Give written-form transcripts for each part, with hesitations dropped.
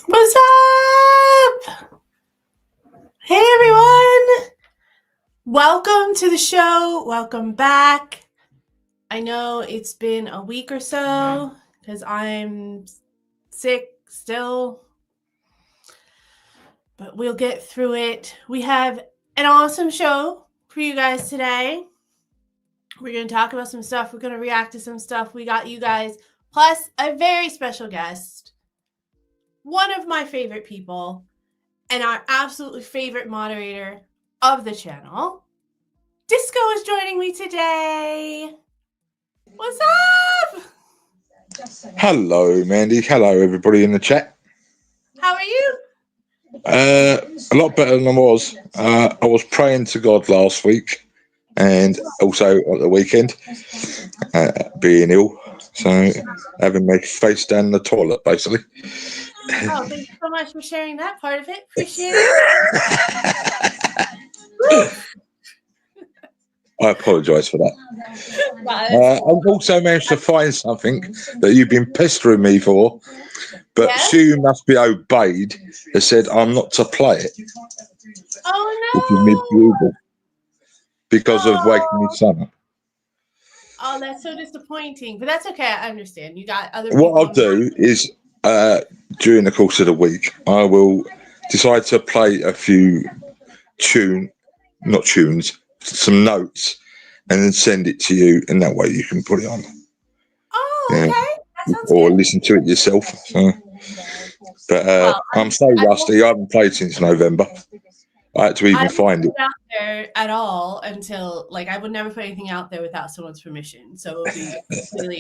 What's up? Hey everyone! Welcome to the show. Welcome back. I know it's been a week or so because I'm sick still, but we'll get through it. We have an awesome show for you guys today. We're going to talk about some stuff. We're going to react to some stuff. We got you guys, plus a very special guest, one of my favorite people, and our absolutely favorite moderator of the channel. Disco is joining me today. What's up? Hello, Mandy. Hello, everybody in the chat. How are you? A lot better than I was. I was praying to God last week and also on the weekend, being ill. So having my face down the toilet, basically. Oh, thank you so much for sharing that part of it. Appreciate it. I apologise for that. I've also managed to find something that you've been pestering me for, but Yes? Sue must be obeyed. Has said I'm not to play it. Oh no! Because of waking my son up. Oh, that's so disappointing. But that's okay. I understand. You got other people. What I'll do is, during the course of the week, I will decide to play a few some notes, and then send it to you, and that way you can put it on. Oh, okay. That sounds or good. listen to it yourself. So. But Well, I'm so rusty. I haven't played since November. I had to even find it. Out there at all until I would never put anything out there without someone's permission. So it would be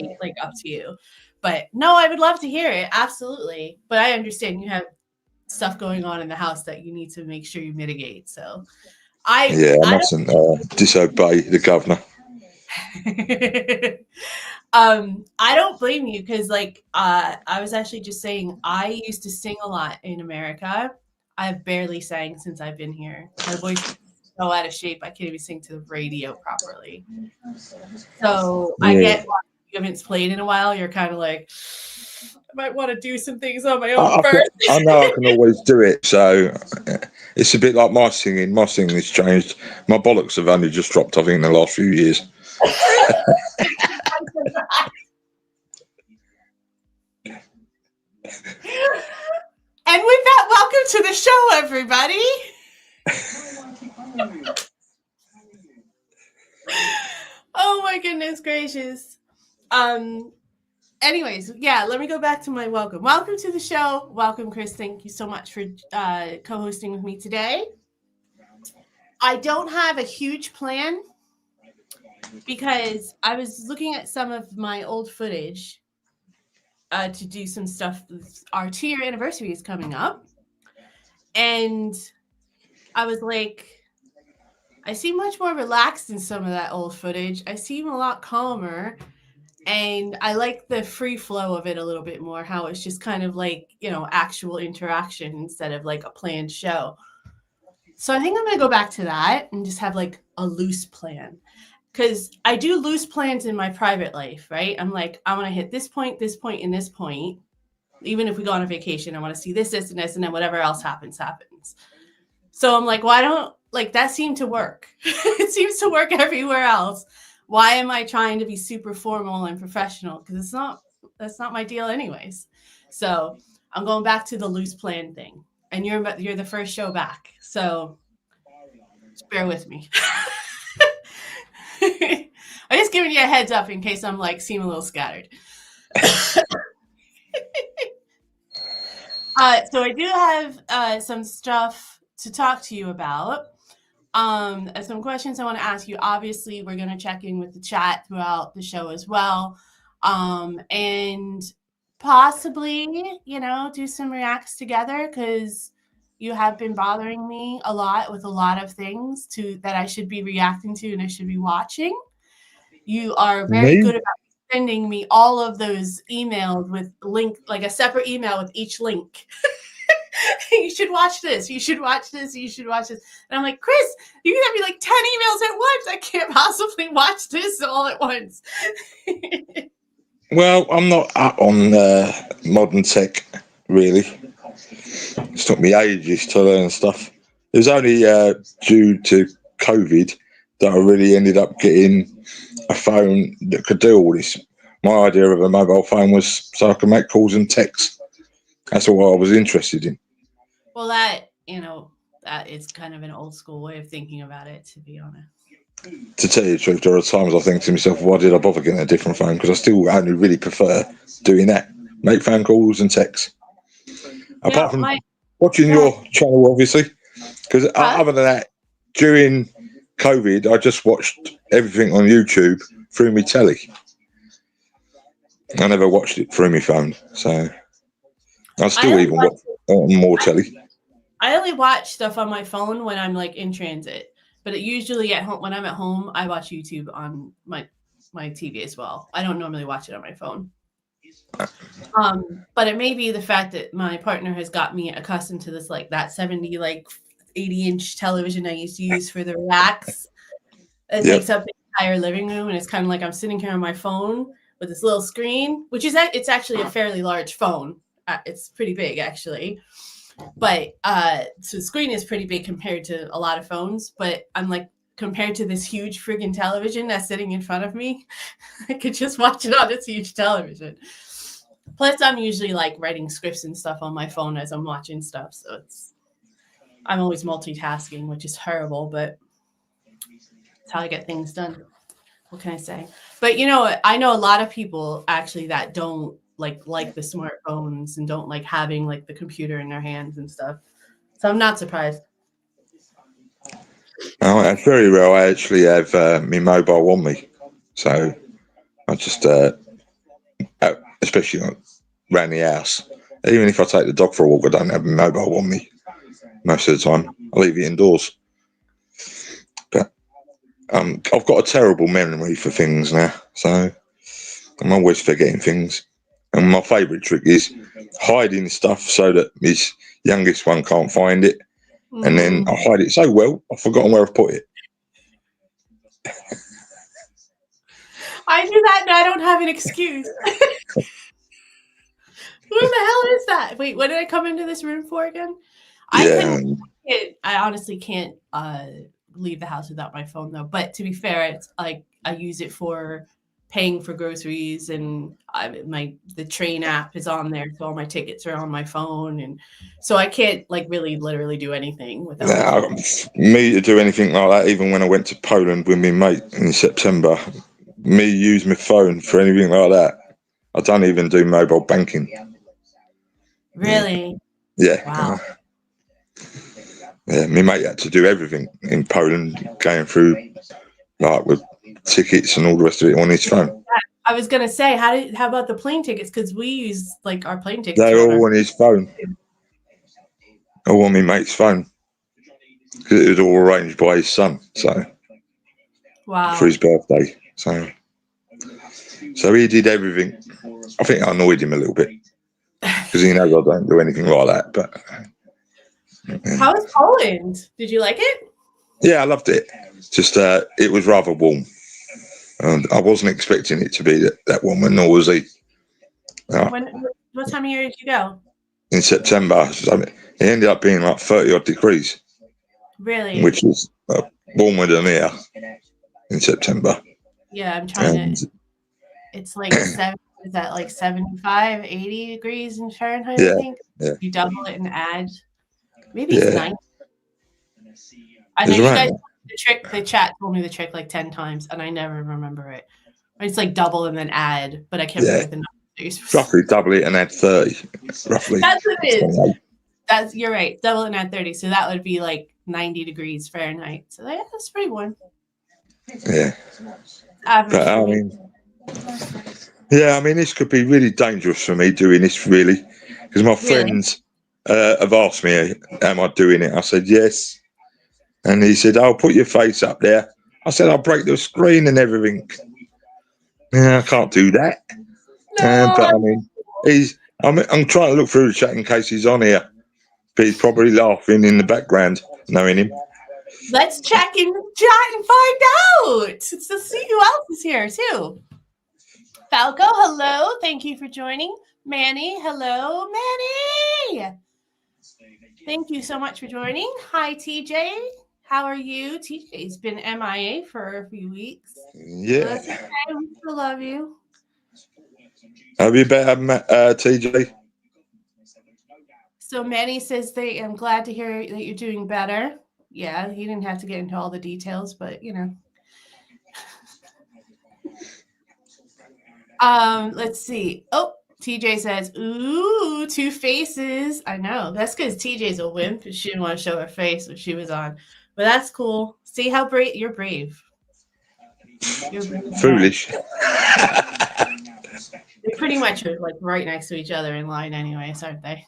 completely up to you. But no, I would love to hear it. Absolutely. But I understand you have stuff going on in the house that you need to make sure you mitigate. So I mustn't disobey the governor. I don't blame you because I was actually just saying I used to sing a lot in America. I've barely sang since I've been here. My voice is so out of shape I can't even sing to the radio properly. So I get you haven't played in a while. You're kind of like, I might want to do some things on my own first. I know I can always do it. So it's a bit like my singing. My singing has changed. My bollocks have only just dropped, I think, in the last few years. And with that, welcome to the show, everybody. Oh my goodness gracious. Anyways, yeah, let me go back to my welcome. Welcome to the show. Welcome, Chris. Thank you so much for co-hosting with me today. I don't have a huge plan because I was looking at some of my old footage to do some stuff. Our 2-year anniversary is coming up. And I was like, I seem much more relaxed in some of that old footage. I seem a lot calmer. And I like the free flow of it a little bit more, how it's just kind of actual interaction instead of a planned show. So I think I'm going to go back to that and just have a loose plan. Because I do loose plans in my private life, right? I'm like, I want to hit this point, and this point. Even if we go on a vacation, I want to see this, and this, and then whatever else happens. So I'm like, why don't, that seemed to work. It seems to work everywhere else. Why am I trying to be super formal and professional? Because that's not my deal anyways. So I'm going back to the loose plan thing. And you're the first show back. So just bear with me. I'm just giving you a heads up in case I'm seem a little scattered. So I do have some stuff to talk to you about. Some questions I want to ask you. Obviously, we're going to check in with the chat throughout the show as well. And possibly, do some reacts together because you have been bothering me a lot with a lot of things that I should be reacting to and I should be watching. You are very good about sending me all of those emails with link, a separate email with each link. You should watch this. You should watch this. You should watch this. And I'm like, Chris, you can have me 10 emails at once. I can't possibly watch this all at once. Well, I'm not up on modern tech, really. It's took me ages to learn stuff. It was only due to COVID that I really ended up getting a phone that could do all this. My idea of a mobile phone was so I could make calls and texts. That's all I was interested in. Well, that, that is kind of an old school way of thinking about it, to be honest. To tell you the truth, there are times I think to myself, why did I bother getting a different phone? Because I still only really prefer doing that. Make phone calls and texts. Apart from watching your channel, obviously. Because other than that, during COVID, I just watched everything on YouTube through my telly. I never watched it through my phone, so I still even watch more telly. I only watch stuff on my phone when I'm like in transit, but usually at home, when I'm at home, I watch YouTube on my TV as well. I don't normally watch it on my phone. But it may be the fact that my partner has got me accustomed to this, like that 70, like 80-inch television I used to use for the racks. It takes up the entire living room, and it's kind of like I'm sitting here on my phone with this little screen, which is it's actually a fairly large phone. It's pretty big actually, but so the screen is pretty big compared to a lot of phones. But I'm like, compared to this huge friggin' television that's sitting in front of me, I could just watch it on this huge television. Plus, I'm usually like writing scripts and stuff on my phone as I'm watching stuff, so I'm always multitasking, which is horrible, but it's how I get things done. What can I say? But I know a lot of people actually that don't like the smartphones and don't like having like the computer in their hands and stuff. So I'm not surprised. Oh, it's very rare. I actually have my mobile on me, so I just, especially around the house. Even if I take the dog for a walk, I don't have my mobile on me most of the time. I leave it indoors. But I've got a terrible memory for things now, so I'm always forgetting things. And my favourite trick is hiding stuff so that his youngest one can't find it. And then I hide it so well, I've forgotten where I've put it. I do that and I don't have an excuse. Who the hell is that? Wait, what did I come into this room for again? I honestly can't leave the house without my phone though. But to be fair, it's like I use it for paying for groceries, and the train app is on there, so all my tickets are on my phone, and so I can't like really literally do anything without my phone. Me to do anything like that, even when I went to Poland with my mate in September, me use my phone for anything like that. I don't even do mobile banking. Really? Yeah. Wow. Yeah, my mate had to do everything in Poland, going through like with tickets and all the rest of it on his phone. I was gonna say, how about the plane tickets? Because we use like our plane tickets. They're all on his phone. All on my mate's phone. Because it was all arranged by his son, so for his birthday. So he did everything. I think I annoyed him a little bit because he knows I don't do anything like that. But how was Poland? Did you like it? Yeah, I loved it. Just it was rather warm, and I wasn't expecting it to be that warm, and nor was he. What time of year did you go? In September. So it ended up being like 30-odd degrees. Really? Which is warmer than here in September. Yeah, I'm trying to. It's like is that like 75, 80 degrees in Fahrenheit, I think? Yeah. You double it and add. Maybe it's 90. I know you guys the chat told me the trick like 10 times, and I never remember it. It's like double and then add, but I can't remember the numbers. Roughly double it and add 30. Roughly. That's what it is. You're right. Double and add 30. So that would be like 90 degrees Fahrenheit. So that's pretty warm. Yeah. Average. I mean, this could be really dangerous for me doing this, really, because my friends have asked me, am I doing it? I said, yes. And he said, I'll put your face up there. I said, I'll break the screen and everything. Yeah, I can't do that. No. But I mean, I'm trying to look through the chat in case he's on here. But he's probably laughing in the background, knowing him. Let's check in the chat and find out. To see who else is here, too. Falco, hello. Thank you for joining. Manny, hello. Manny! Thank you so much for joining. Hi, TJ. How are you? TJ's been MIA for a few weeks. But that's Yeah. okay. We still love you. Have you better, TJ? So Manny says they am glad to hear that you're doing better. Yeah, he didn't have to get into all the details, but you know. Let's see. Oh, TJ says, "Ooh, two faces." I know. That's because TJ's a wimp. She didn't want to show her face when she was on, but that's cool. See how brave you're brave. You're a brave man. Foolish. They pretty much are like right next to each other in line, anyways, aren't they?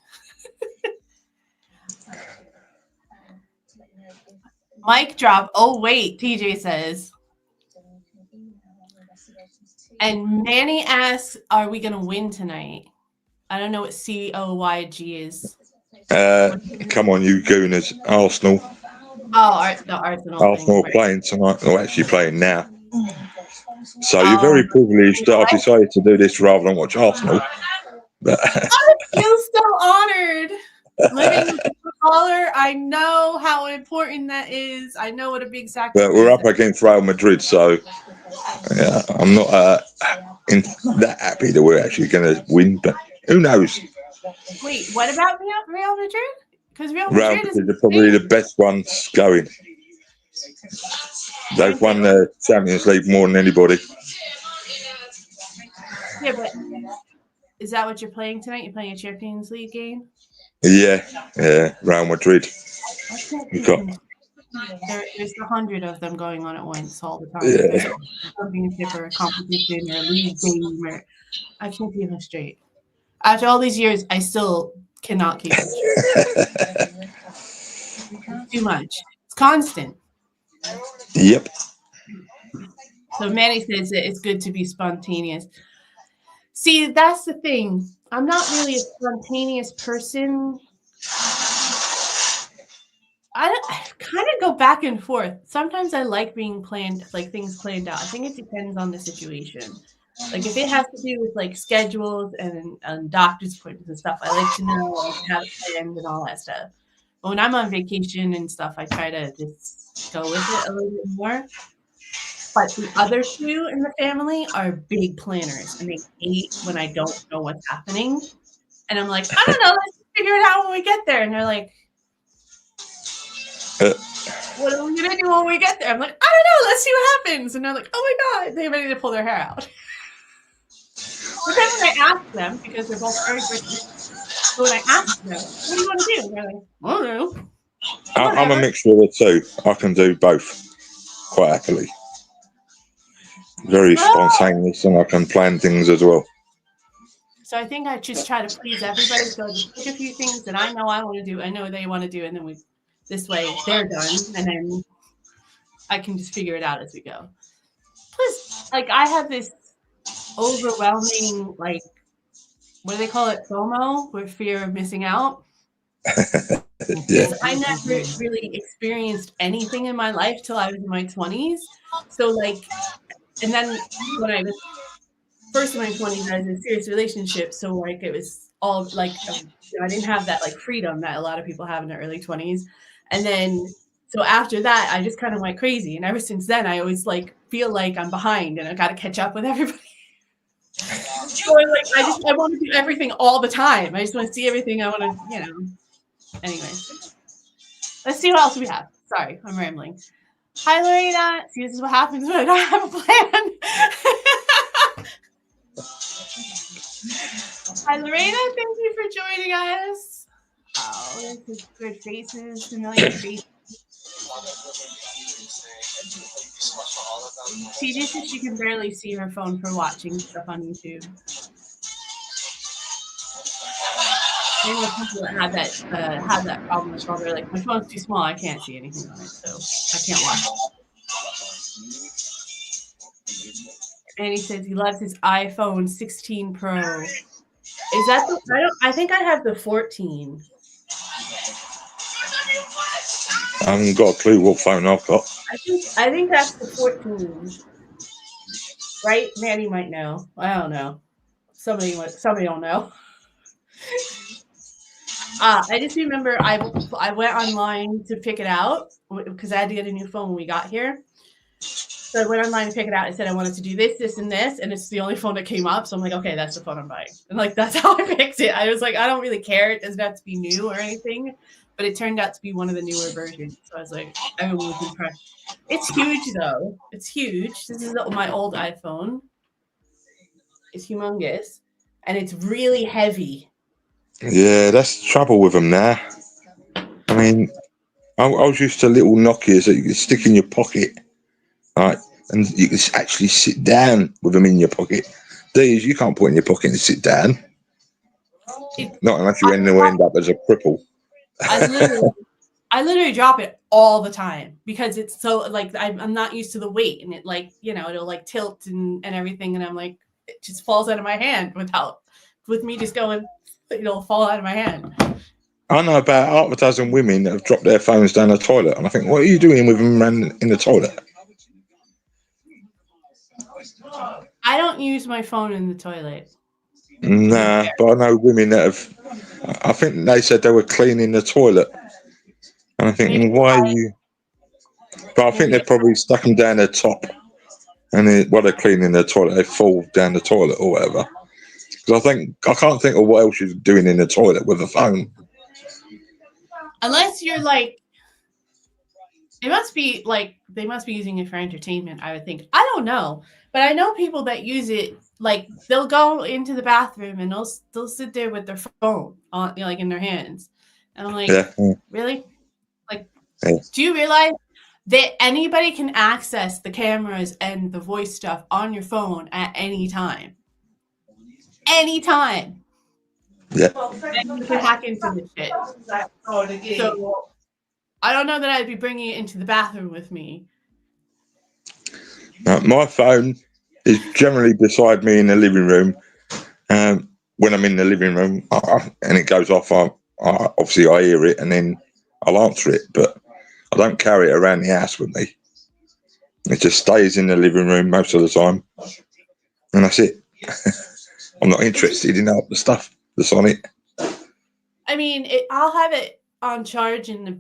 Mic drop. Oh wait, TJ says. And Manny asks, "Are we gonna win tonight?" I don't know what COYG is. Come on, you gooners. Arsenal. Oh, the Arsenal thing. Arsenal are Right. playing tonight. They're actually playing now. So you're Oh, very privileged that I've decided to do this rather than watch Arsenal. But I feel so honored. Living with a caller, I know how important that is. I know what a big but we're sacrifice up that is. against Real Madrid, so yeah, I'm not that happy that we're actually going to win. But who knows? Wait, what about Real Madrid? Because Real Real Madrid is Madrid are probably the best ones going. They've aren't they? won the Champions League more than anybody. Yeah, but is that what you're playing tonight? You're playing a Champions League game? Yeah, Real Madrid. I can't We've keep got, them. There's 100 of them going on at once all the time. There's yeah. a championship or a competition or a league game or I can't keep them straight. After all these years, I still cannot keep them straight. It's too much. It's constant. Yep. So Manny says that it's good to be spontaneous. See, that's the thing. I'm not really a spontaneous person. I kind of go back and forth. Sometimes I like being planned, like things planned out. I think it depends on the situation. Like if it has to do with like schedules and doctor's appointments and stuff, I like to know and have it planned and all that stuff. But when I'm on vacation and stuff, I try to just go with it a little bit more. But the other two in the family are big planners, and they hate when I don't know what's happening. And I'm like, I don't know, let's figure it out when we get there. And they're like, Uh, what are we gonna do when we get there? I'm like, I don't know, let's see what happens. And they're like, oh my god, they're ready to pull their hair out. But then when I ask them, because they're both very British, so when I ask them, what do you want to do? And they're like, I don't know. I'm a Whatever. mixture of the two. I can do both quite happily. Very Oh. spontaneous, and I can plan things as well. So I think I just try to please everybody. So I just pick a few things that I know I want to do, I know they want to do, and then we this way they're done, and then I can just figure it out as we go. Plus, like I have this overwhelming, like what do they call it, FOMO, or fear of missing out. Yeah. Because I never really experienced anything in my life till I was in my 20s. So like, and then when I was first in my 20s, I was in a serious relationship. So like it was all like I didn't have that like freedom that a lot of people have in their early 20s. And then so after that, I just kind of went crazy. And ever since then, I always like feel like I'm behind and I got to catch up with everybody. So like I want to do everything all the time. I just want to see everything. I want to, you know. Anyway, let's see what else we have. Sorry, I'm rambling. Hi, Lorena. See, this is what happens when I don't have a plan. Hi, Lorena. Thank you for joining us. Oh, this is good faces, familiar faces. TJ says she can barely see her phone for watching stuff on YouTube. I know people that had that problem as well. They're like, my phone's too small. I can't see anything on it, so I can't watch it. And he says he loves his iPhone 16 Pro. Is that the? I think I have the 14. I haven't got a clue what phone I've got. I think that's the 14. Right? Manny might know. I don't know. Somebody will know. I just remember I went online to pick it out because I had to get a new phone when we got here. So I went online to pick it out. I said I wanted to do this, this, and this, and it's the only phone that came up. So I'm like, okay, that's the phone I'm buying. And like that's how I picked it. I was like, I don't really care. It doesn't have to be new or anything, but it turned out to be one of the newer versions. So I was like, everyone was impressed. It's huge though. It's huge. This is my old iPhone. It's humongous, and it's really heavy. Yeah, that's the trouble with them now. I mean, I was used to little Nokias that you could stick in your pocket, right? And you can actually sit down with them in your pocket. These you can't put in your pocket and sit down. Not unless you end up as a cripple. I literally drop it all the time because it's so like I'm not used to the weight, and it like it'll like tilt and everything, and I'm like it just falls out of my hand with me just going, it'll fall out of my hand. I know about half a dozen women that have dropped their phones down the toilet, and I think, what are you doing with them in the toilet? I don't use my phone in the toilet. Nah, but I know women that have. I think they said they were cleaning the toilet, and I think, why are you? But I think they've probably stuck them down their top, and while they're cleaning their toilet, they fall down the toilet or whatever. Because I can't think of what else you're doing in the toilet with a phone. Unless you're like, it must be like they must be using it for entertainment. I would think. I don't know, but I know people that use it. Like they'll go into the bathroom and they'll sit there with their phone on like in their hands, and I'm like, Yeah. really? Like, Yeah. do you realize that anybody can access the cameras and the voice stuff on your phone at any time? Anytime. Yeah. And you can hack into the shit. So I don't know that I'd be bringing it into the bathroom with me. My phone is generally beside me in the living room. When I'm in the living room and it goes off, obviously I hear it and then I'll answer it, but I don't carry it around the house with me. It just stays in the living room most of the time, and that's it. I'm not interested in the stuff that's on it. I mean, I'll have it on charge in the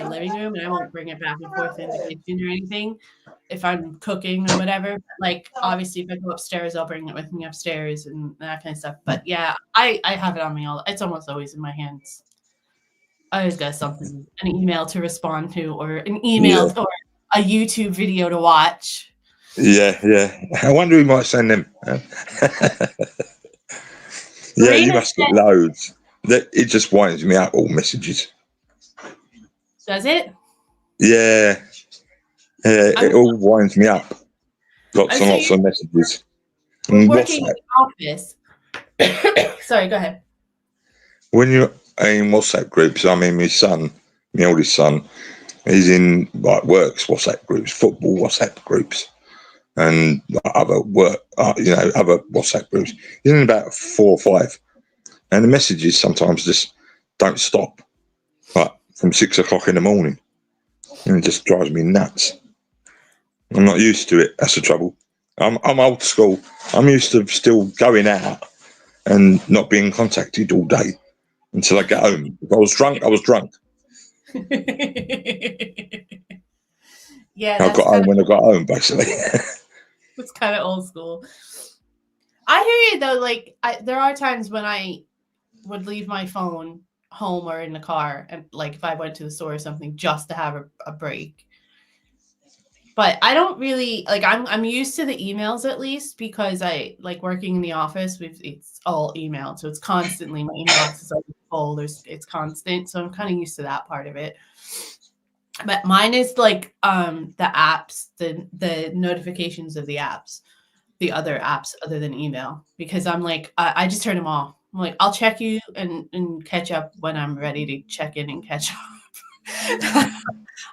living room, and I won't bring it back and forth in the kitchen or anything if I'm cooking or whatever. But like, obviously, if I go upstairs, I'll bring it with me upstairs and that kind of stuff. But yeah, I have it on me all. It's almost always in my hands. I always got something, an email to respond to, or an email or a YouTube video to watch. Yeah. I wonder who might send them. Yeah, you must get loads. It just winds me up, all messages. Does it? Yeah, it all winds me up. Lots and lots of messages. And working in the office. Sorry, go ahead. When you're in WhatsApp groups, I mean, my oldest son, he's in like works WhatsApp groups, football WhatsApp groups, and other other WhatsApp groups. He's in about 4 or 5, and the messages sometimes just don't stop, like from 6 o'clock in the morning, and it just drives me nuts. I'm not used to it. That's the trouble. I'm old school. I'm used to still going out and not being contacted all day until I get home. If I was drunk, I was drunk. Yeah, I got home when I got home, basically. It's kind of old school. I hear you though. Like, there are times when I would leave my phone home or in the car, and like if I went to the store or something, just to have a break. But I don't really like. I'm used to the emails at least because I like working in the office. It's all email, so it's constantly my inbox is always full. It's constant, so I'm kind of used to that part of it. But mine is like the apps, the notifications of the apps, the other apps other than email, because I'm like I just turn them off. I'm like, I'll check you and catch up when I'm ready to check in and catch up.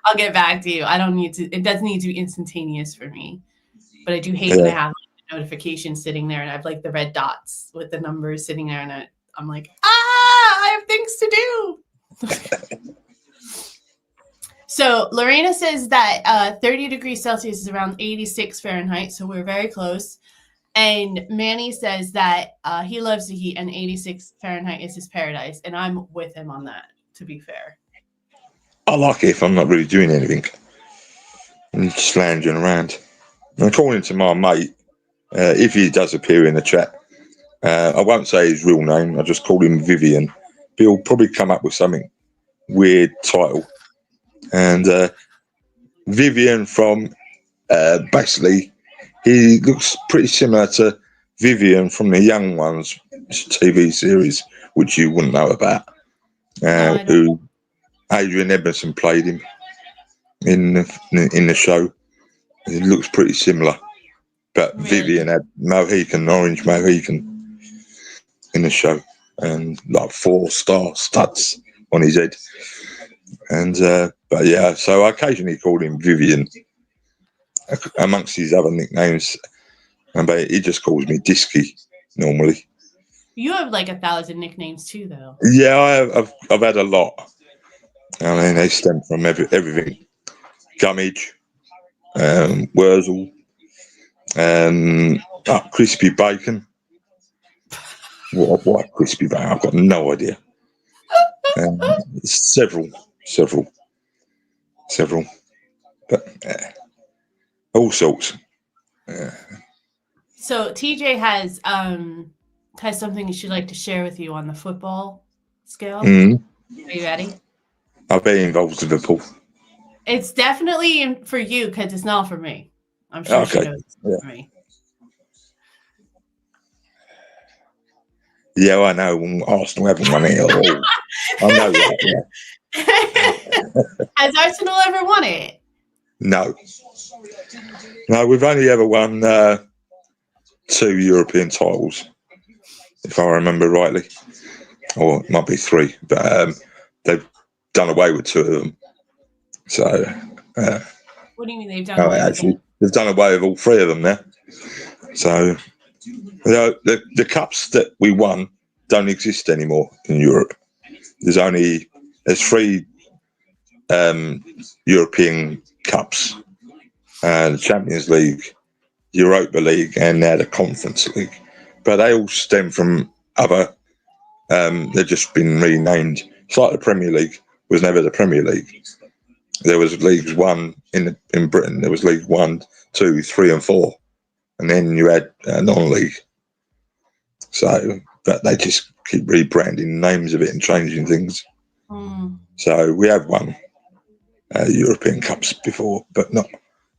I'll get back to you. I don't need to. It doesn't need to be instantaneous for me. But I do hate when I have like, notifications sitting there and I have like the red dots with the numbers sitting there, and I'm like, I have things to do. So Lorena says that 30 degrees Celsius is around 86 Fahrenheit, so we're very close. And Manny says that he loves the heat and 86 Fahrenheit is his paradise. And I'm with him on that, to be fair. I like it if I'm not really doing anything and just lounging around. And according to my mate, if he does appear in the chat, I won't say his real name, I just call him Vivian. He'll probably come up with something weird title. And Vivian from basically, he looks pretty similar to Vivian from the Young Ones TV series, which you wouldn't know about. Who Adrian Edmondson played him in the show. It looks pretty similar, but Really? Vivian had orange Mohican in the show, and like 4-star studs on his head. And but yeah, so I occasionally called him Vivian amongst his other nicknames, but he just calls me Disky normally. You have like 1,000 nicknames too, though. Yeah, I've had a lot. I mean, they stem from everything: Gummidge, Wurzel, Crispy Bacon. What Crispy Bacon? I've got no idea. Several, but all sorts. So TJ has something she'd like to share with you on the football scale. Mm. Are you ready? I'll be involved with Liverpool. It's definitely for you because it's not for me. I'm sure she knows it's not for me. Yeah, I know. Arsenal haven't won it at all. I know that. Yeah. Has Arsenal ever won it? No, we've only ever won 2 European titles, if I remember rightly, or it might be 3. But they've done away with 2 of them. So, what do you mean they've done away with them? They've done away with all 3 of them now. So, the cups that we won don't exist anymore in Europe. There's 3 European cups, the Champions League, Europa League, and now the Conference League. But they all stem from other. They've just been renamed. It's like the Premier League was never the Premier League. There was Leagues 1 in Britain. There was League 1, 2, 3, and 4, and then you had non-league. So, but they just keep rebranding names of it and changing things. So we have won European Cups before, but not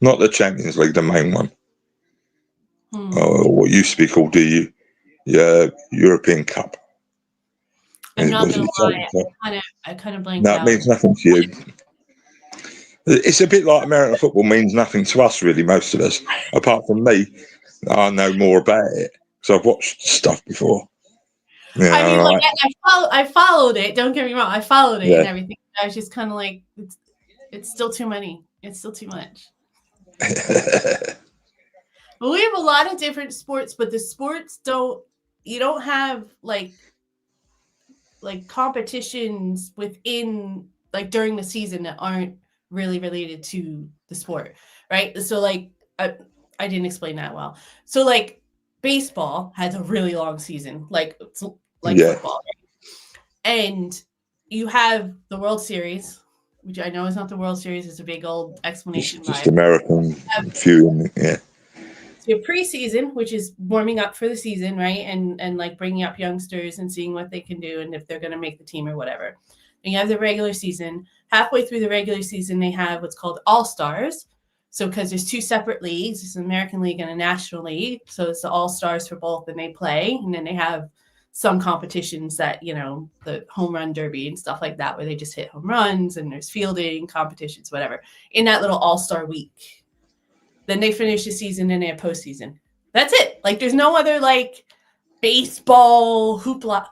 the Champions League, the main one, or what used to be called the European Cup. I'm not going to lie, I kind of blanked out. No, it means nothing to you. It's a bit like American football means nothing to us, really, most of us. Apart from me, I know more about it because I've watched stuff before. Yeah, I mean, like I followed it. Don't get me wrong, I followed it and everything. I was just kind of like, it's still too many. It's still too much. But we have a lot of different sports, but the sports you don't have like competitions within like during the season that aren't really related to the sport, right? So like I didn't explain that well. So like baseball has a really long season, like football, right? And you have the World Series, which I know is not the World Series. It's a big old explanation. Just American few, yeah. So your preseason, which is warming up for the season, right? And like bringing up youngsters and seeing what they can do and if they're going to make the team or whatever. And you have the regular season. Halfway through the regular season, they have what's called All-Stars. So because there's 2 separate leagues, there's an American League and a National League. So it's the All-Stars for both, and they play. And then they have some competitions that, the home run derby and stuff like that, where they just hit home runs, and there's fielding competitions, whatever, in that little All-Star week. Then they finish the season and they have postseason. That's it. Like there's no other like baseball hoopla.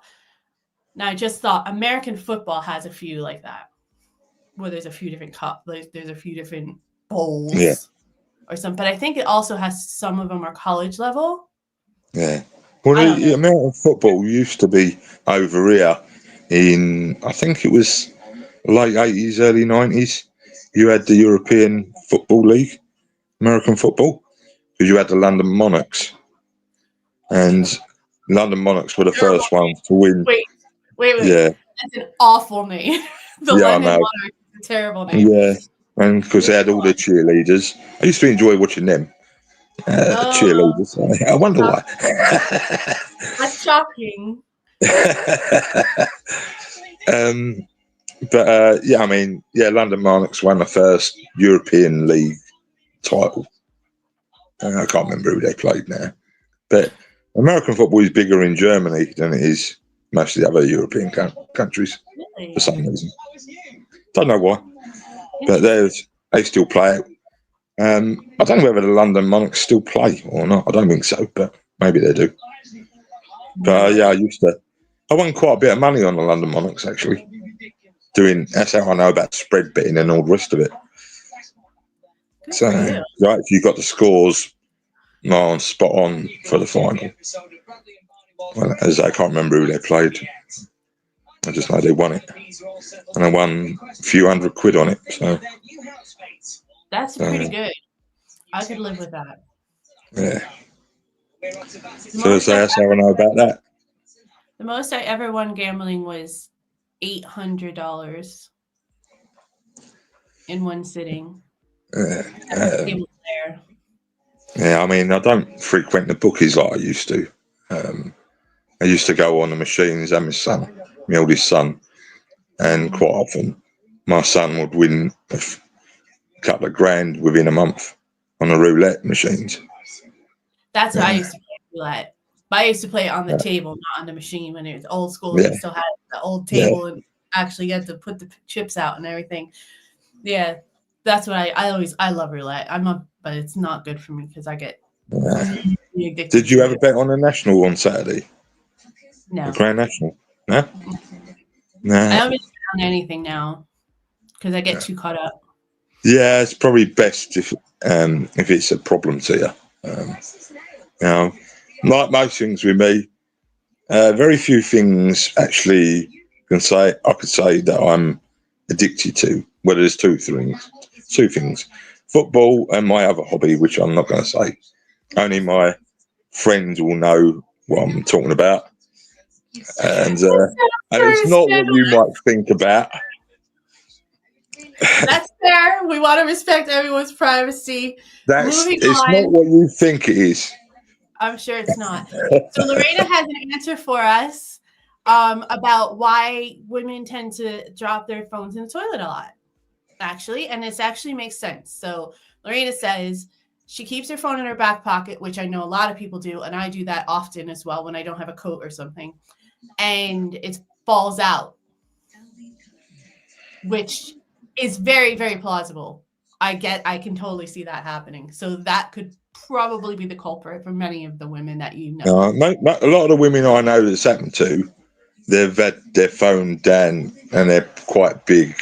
Now I just thought American football has a few like that, where there's a few different there's a few different bowls or something. But I think it also has some of them are college level. Yeah. Well, American football used to be over here in, I think it was late 80s, early 90s. You had the European Football League, American football, because you had the London Monarchs. and London Monarchs were the first ones to win. Wait. Yeah, That's an awful name. The yeah, I London know. Monarch is a terrible name. Yeah, and because they had all the cheerleaders. I used to enjoy watching them. Cheerleaders. I wonder why. That's shocking. But yeah, I mean, yeah, London Monarchs won the first European League title. I can't remember who they played now, but American football is bigger in Germany than it is most of the other European countries Really? for some reason. Don't know why, but they still play it. I don't know whether the London Monarchs still play or not. I don't think so, but maybe they do. But yeah, I won quite a bit of money on the London Monarchs actually. That's how I know about spread betting and all the rest of it. Good So, for you. right, if you got the scores spot on for the final. Well, as I can't remember who they played. I just know they won it. And I won a few £100 on it. So That's pretty good. I could live with that. Yeah. So that's how I know about that. The most I ever won gambling was $800 in one sitting. Yeah, I mean, I don't frequent the bookies like I used to. I used to go on the machines and my oldest son, and quite often my son would win a couple of grand within a month on the roulette machines. That's what I used to play roulette. But I used to play it on the table, not on the machine when it was old school. Yeah. You still had the old table and actually had to put the chips out and everything. Yeah, that's what I love roulette. But it's not good for me because I get addicted. Did you ever bet on the National on Saturday? No. The Grand National? No? No. I don't bet on anything now because I get too caught up. Yeah, it's probably best if it's a problem to you. Like most things with me, very few things actually I could say that I'm addicted to. Well, there's two things: football and my other hobby, which I'm not going to say. Only my friends will know what I'm talking about, and it's not what you might think about. That's fair. We want to respect everyone's privacy. It's not what you think it is. I'm sure it's not. So Lorena has an answer for us about why women tend to drop their phones in the toilet a lot, actually. And this actually makes sense. So Lorena says she keeps her phone in her back pocket, which I know a lot of people do. And I do that often as well when I don't have a coat or something. And it falls out, which is very, very plausible. I can totally see that happening. So that could probably be the culprit for many of the women that you know. A lot of the women I know that's happened to, they've had their phone down, and they're quite big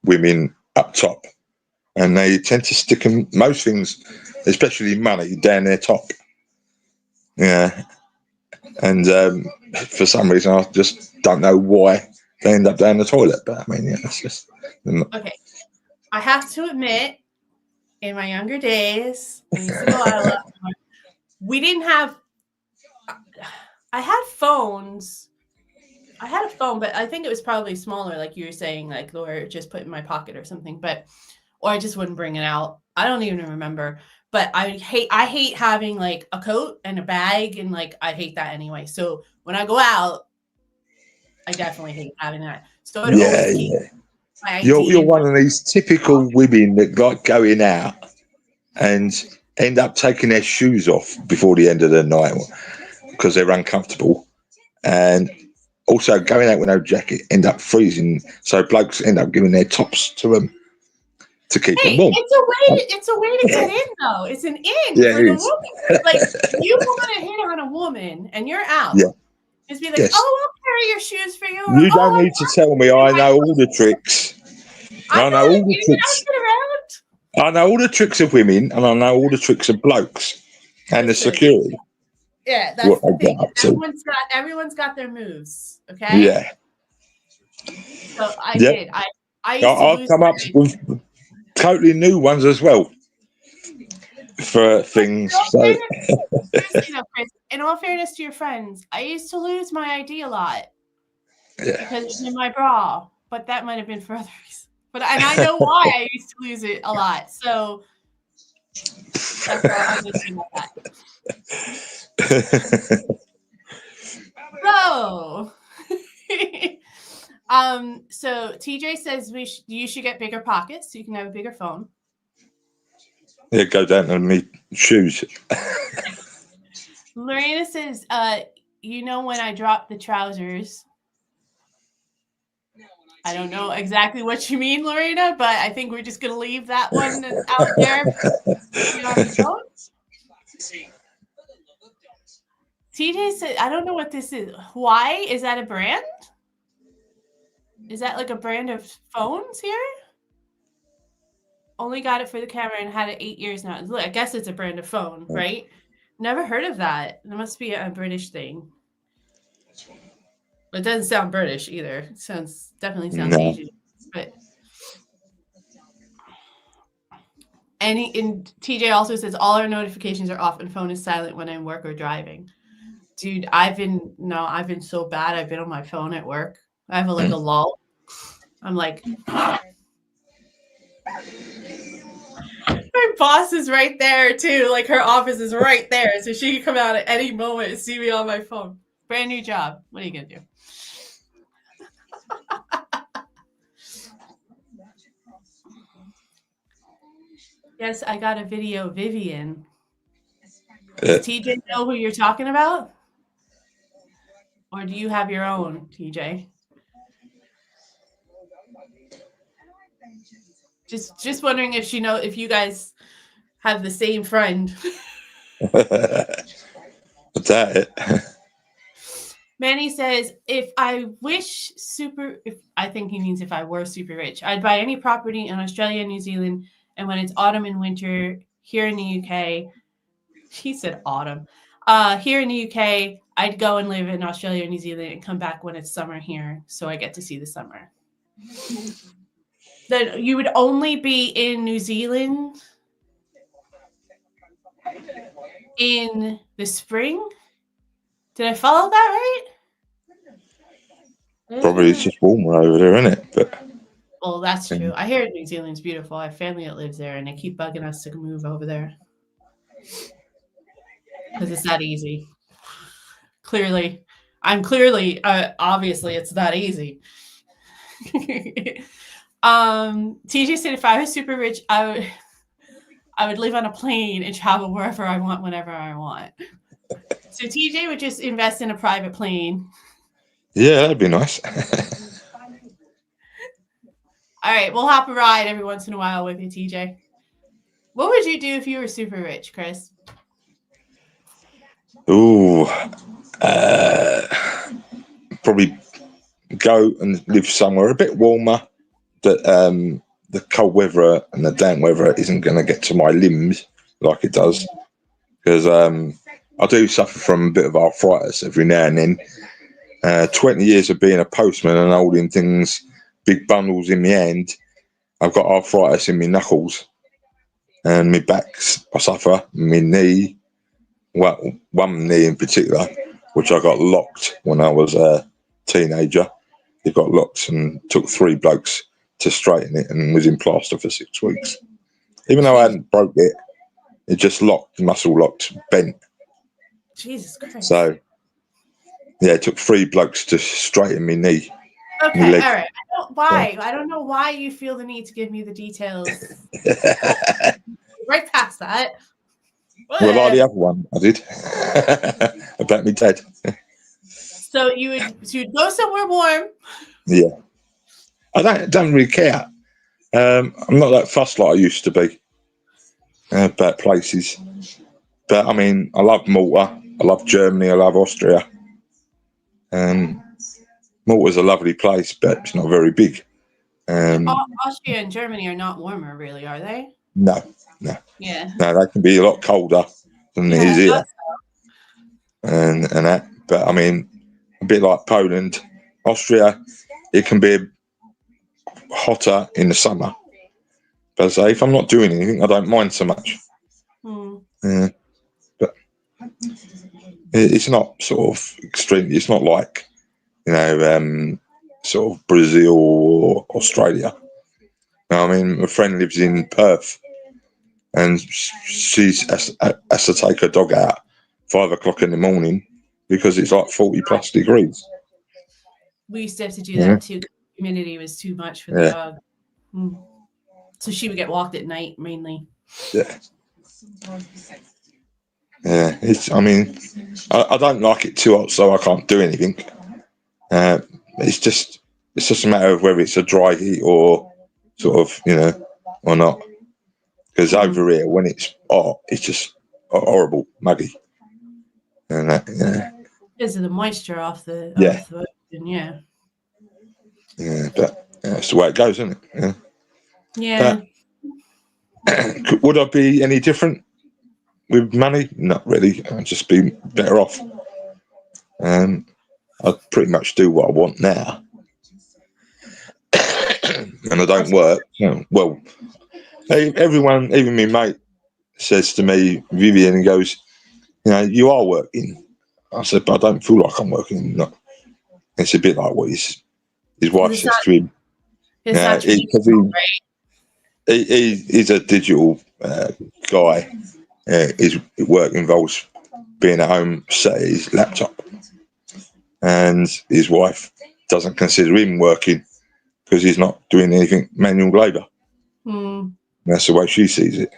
women up top, and they tend to stick them, most things, especially money, down their top. Yeah, and for some reason I just don't know why they end up down the toilet. But I mean, yeah, it's just okay. I have to admit, in my younger days, I used to go out a lot more. We didn't have. I had phones. I had a phone, but I think it was probably smaller, like you were saying, like or just put in my pocket or something. Or I just wouldn't bring it out. I don't even remember. But I hate having like a coat and a bag, and like I hate that anyway. So when I go out, I definitely hate having that. So I'd always keep my ID. You're one of these typical women that like going out and end up taking their shoes off before the end of the night because they're uncomfortable, and also going out with no jacket, end up freezing. So blokes end up giving their tops to them to keep them warm. It's a way to get in, though. It's an in for the woman. Like you want to hit on a woman and you're out. Yeah. Just be like, oh, I'll carry your shoes for you. You don't need to tell me. I know all the tricks. I know all the tricks. I know all the tricks of women, and I know all the tricks of blokes and the security. Yeah, that's the thing. Everyone's got their moves. Okay. Yeah. So I did. I've come up with totally new ones as well for things. So seriously though, Chris, in all fairness to your friends, I used to lose my ID a lot Yeah. because it's in my bra, but that might have been for other reasons. And I know why I used to lose it a lot. So that's all I'm going to say about that. So, so TJ says you should get bigger pockets so you can have a bigger phone. Yeah, go down to me shoes. Lorena says, you know when I dropped the trousers. I don't know exactly what you mean, Lorena, but I think we're just going to leave that one out there. TJ said, I don't know what this is. Why? Is that a brand? Is that like a brand of phones here? Only got it for the camera and had it 8 years now. Look, I guess it's a brand of phone, right? Never heard of that. It must be a British thing. It doesn't sound British either. It definitely sounds Asian. But and TJ also says all our notifications are off and phone is silent when I'm work or driving. Dude, I've been so bad. I've been on my phone at work. I have a lull. I'm like, my boss is right there too. Like her office is right there, so she can come out at any moment and see me on my phone. Brand new job. What are you gonna do? Yes, I got a video, Vivian. Does TJ know who you're talking about? Or do you have your own, TJ? Just wondering if if you guys have the same friend. That it. Manny says, I think he means if I were super rich, I'd buy any property in Australia and New Zealand. And when it's autumn and winter here in the UK, he said autumn. Here in the UK, I'd go and live in Australia and New Zealand and come back when it's summer here. So I get to see the summer. Then you would only be in New Zealand in the spring? Did I follow that right? Probably it's just warmer over there, isn't it? But well, that's true. I hear New Zealand's beautiful. I have family that lives there, and they keep bugging us to move over there because it's that easy. Obviously, it's that easy. TJ said if I was super rich, I would live on a plane and travel wherever I want, whenever I want. So TJ would just invest in a private plane. Yeah, that'd be nice. All right, we'll hop a ride every once in a while with you, TJ. What would you do if you were super rich, Chris? Ooh, probably go and live somewhere a bit warmer that the cold weather and the damp weather isn't going to get to my limbs like it does, because I do suffer from a bit of arthritis every now and then. 20 years of being a postman and holding things, big bundles in my hand, I've got arthritis in my knuckles and my backs. I suffer my knee, well, one knee in particular, which I got locked when I was a teenager. It got locked and took 3 blokes to straighten it and was in plaster for 6 weeks. Even though I hadn't broke it, it just locked, muscle locked, bent. Jesus Christ. So, yeah, it took 3 blokes to straighten my knee. Okay, all right. I don't know why you feel the need to give me the details. Right past that. Well, like the other one I did about me dad. So you'd go somewhere warm. Yeah, I don't really care. I'm not that fussed like I used to be about places. But I mean, I love Malta, I love Germany, I love Austria. Malta's a lovely place, but it's not very big. Austria and Germany are not warmer, really, are they? No. Yeah. No, they can be a lot colder than it is here. And that. But I mean, a bit like Poland, Austria, it can be hotter in the summer. But I say, if I'm not doing anything, I don't mind so much. But It's not sort of extreme. It's not like, sort of Brazil or Australia. I mean, my friend lives in Perth, and she has to take her dog out 5 o'clock in the morning because it's like 40+ degrees. We used to have to do that too. Humidity was too much for the dog. So she would get walked at night mainly. Yeah. Yeah. I mean, I don't like it too hot, so I can't do anything. It's just a matter of whether it's a dry heat or sort of, or not. Because over here, when it's hot, it's just horrible, muggy. And because of the moisture off the ocean, yeah. Yeah, but that's the way it goes, isn't it? Yeah. But, would I be any different with money? Not really. I'd just be better off. I'd pretty much do what I want now. And I don't work. Well, everyone, even my mate, says to me, Vivian, and goes, you are working. I said, but I don't feel like I'm working. No. It's a bit like what his wife says to him. It's not traditional, right? He's a digital guy. His work involves being at home, sat at his laptop, and his wife doesn't consider him working because he's not doing anything manual labour. That's the way she sees it.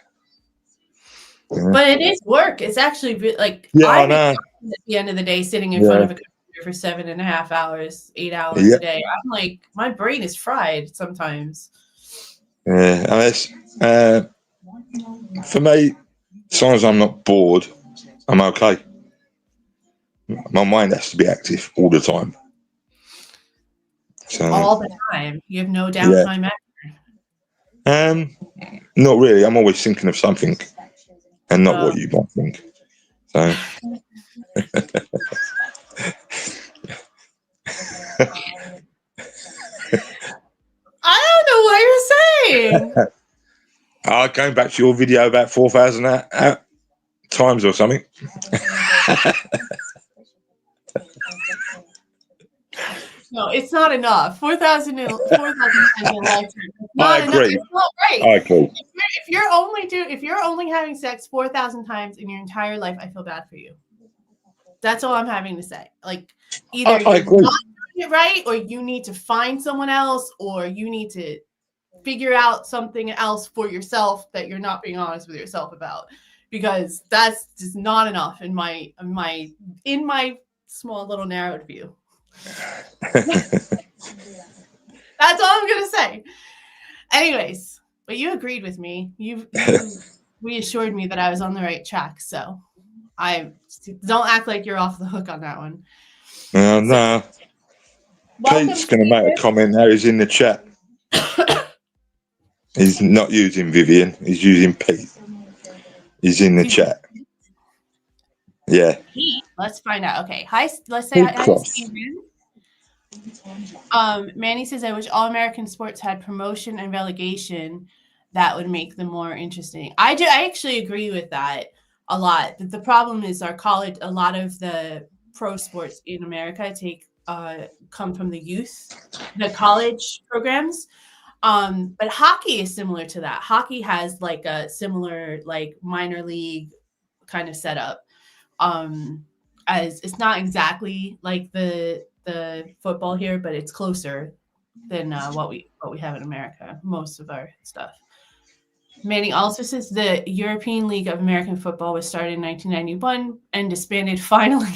Yeah. But it is work. It's actually like I know. At the end of the day, sitting in front of a computer for 7.5 hours, 8 hours a day, I'm like, my brain is fried sometimes. Yeah, and for me, as long as I'm not bored, I'm okay. My mind has to be active all the time. So, all the time. You have no downtime after? Not really. I'm always thinking of something, and not what you might think. So. I don't know what you're saying. Going back to your video about 4,000 times or something. No, it's not enough. 4,000 times in a lifetime. I agree. It's not right. I agree. If you're only having sex 4,000 times in your entire life, I feel bad for you. That's all I'm having to say. Like, either you're not doing it right, or you need to find someone else, or you need to figure out something else for yourself that you're not being honest with yourself about, because that's just not enough in my small little narrowed view. That's all I'm gonna say. Anyways, but you agreed with me. You reassured me that I was on the right track. So I don't act like you're off the hook on that one. No. Pete's going to make a comment now. He's in the chat. He's not using Vivian. He's using Pete. He's in the chat. Yeah. Let's find out. Okay. Hi. Let's say hi to Steven. Manny says, I wish all American sports had promotion and relegation. That would make them more interesting. I actually agree with that a lot. The problem is our college, a lot of the pro sports in America come from the college programs. But hockey is similar to that. Hockey has like a similar like minor league kind of setup. As it's not exactly like the football here, but it's closer than what we have in America. Most of our stuff. Manny also says the European League of American Football was started in 1991 and disbanded finally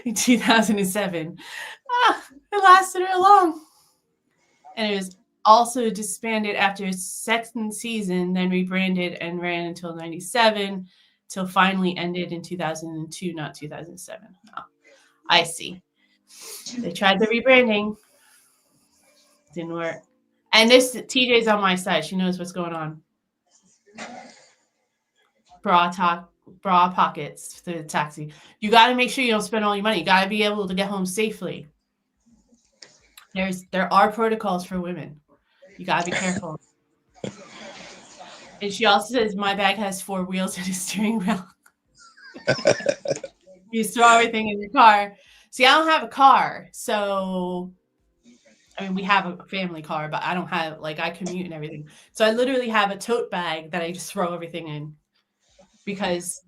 in 2007. It lasted real long, and it was also disbanded after its second season, then rebranded and ran until 97, till finally ended in 2002, not 2007. Oh, I see. They tried the rebranding. Didn't work. And this TJ's on my side. She knows what's going on. Bra pockets through the taxi. You got to make sure you don't spend all your money. You got to be able to get home safely. There are protocols for women. You got to be careful. And she also says, my bag has 4 wheels and a steering wheel. You throw everything in your car. See, I don't have a car, so I mean, we have a family car, but I don't have like I commute and everything. So I literally have a tote bag that I just throw everything in because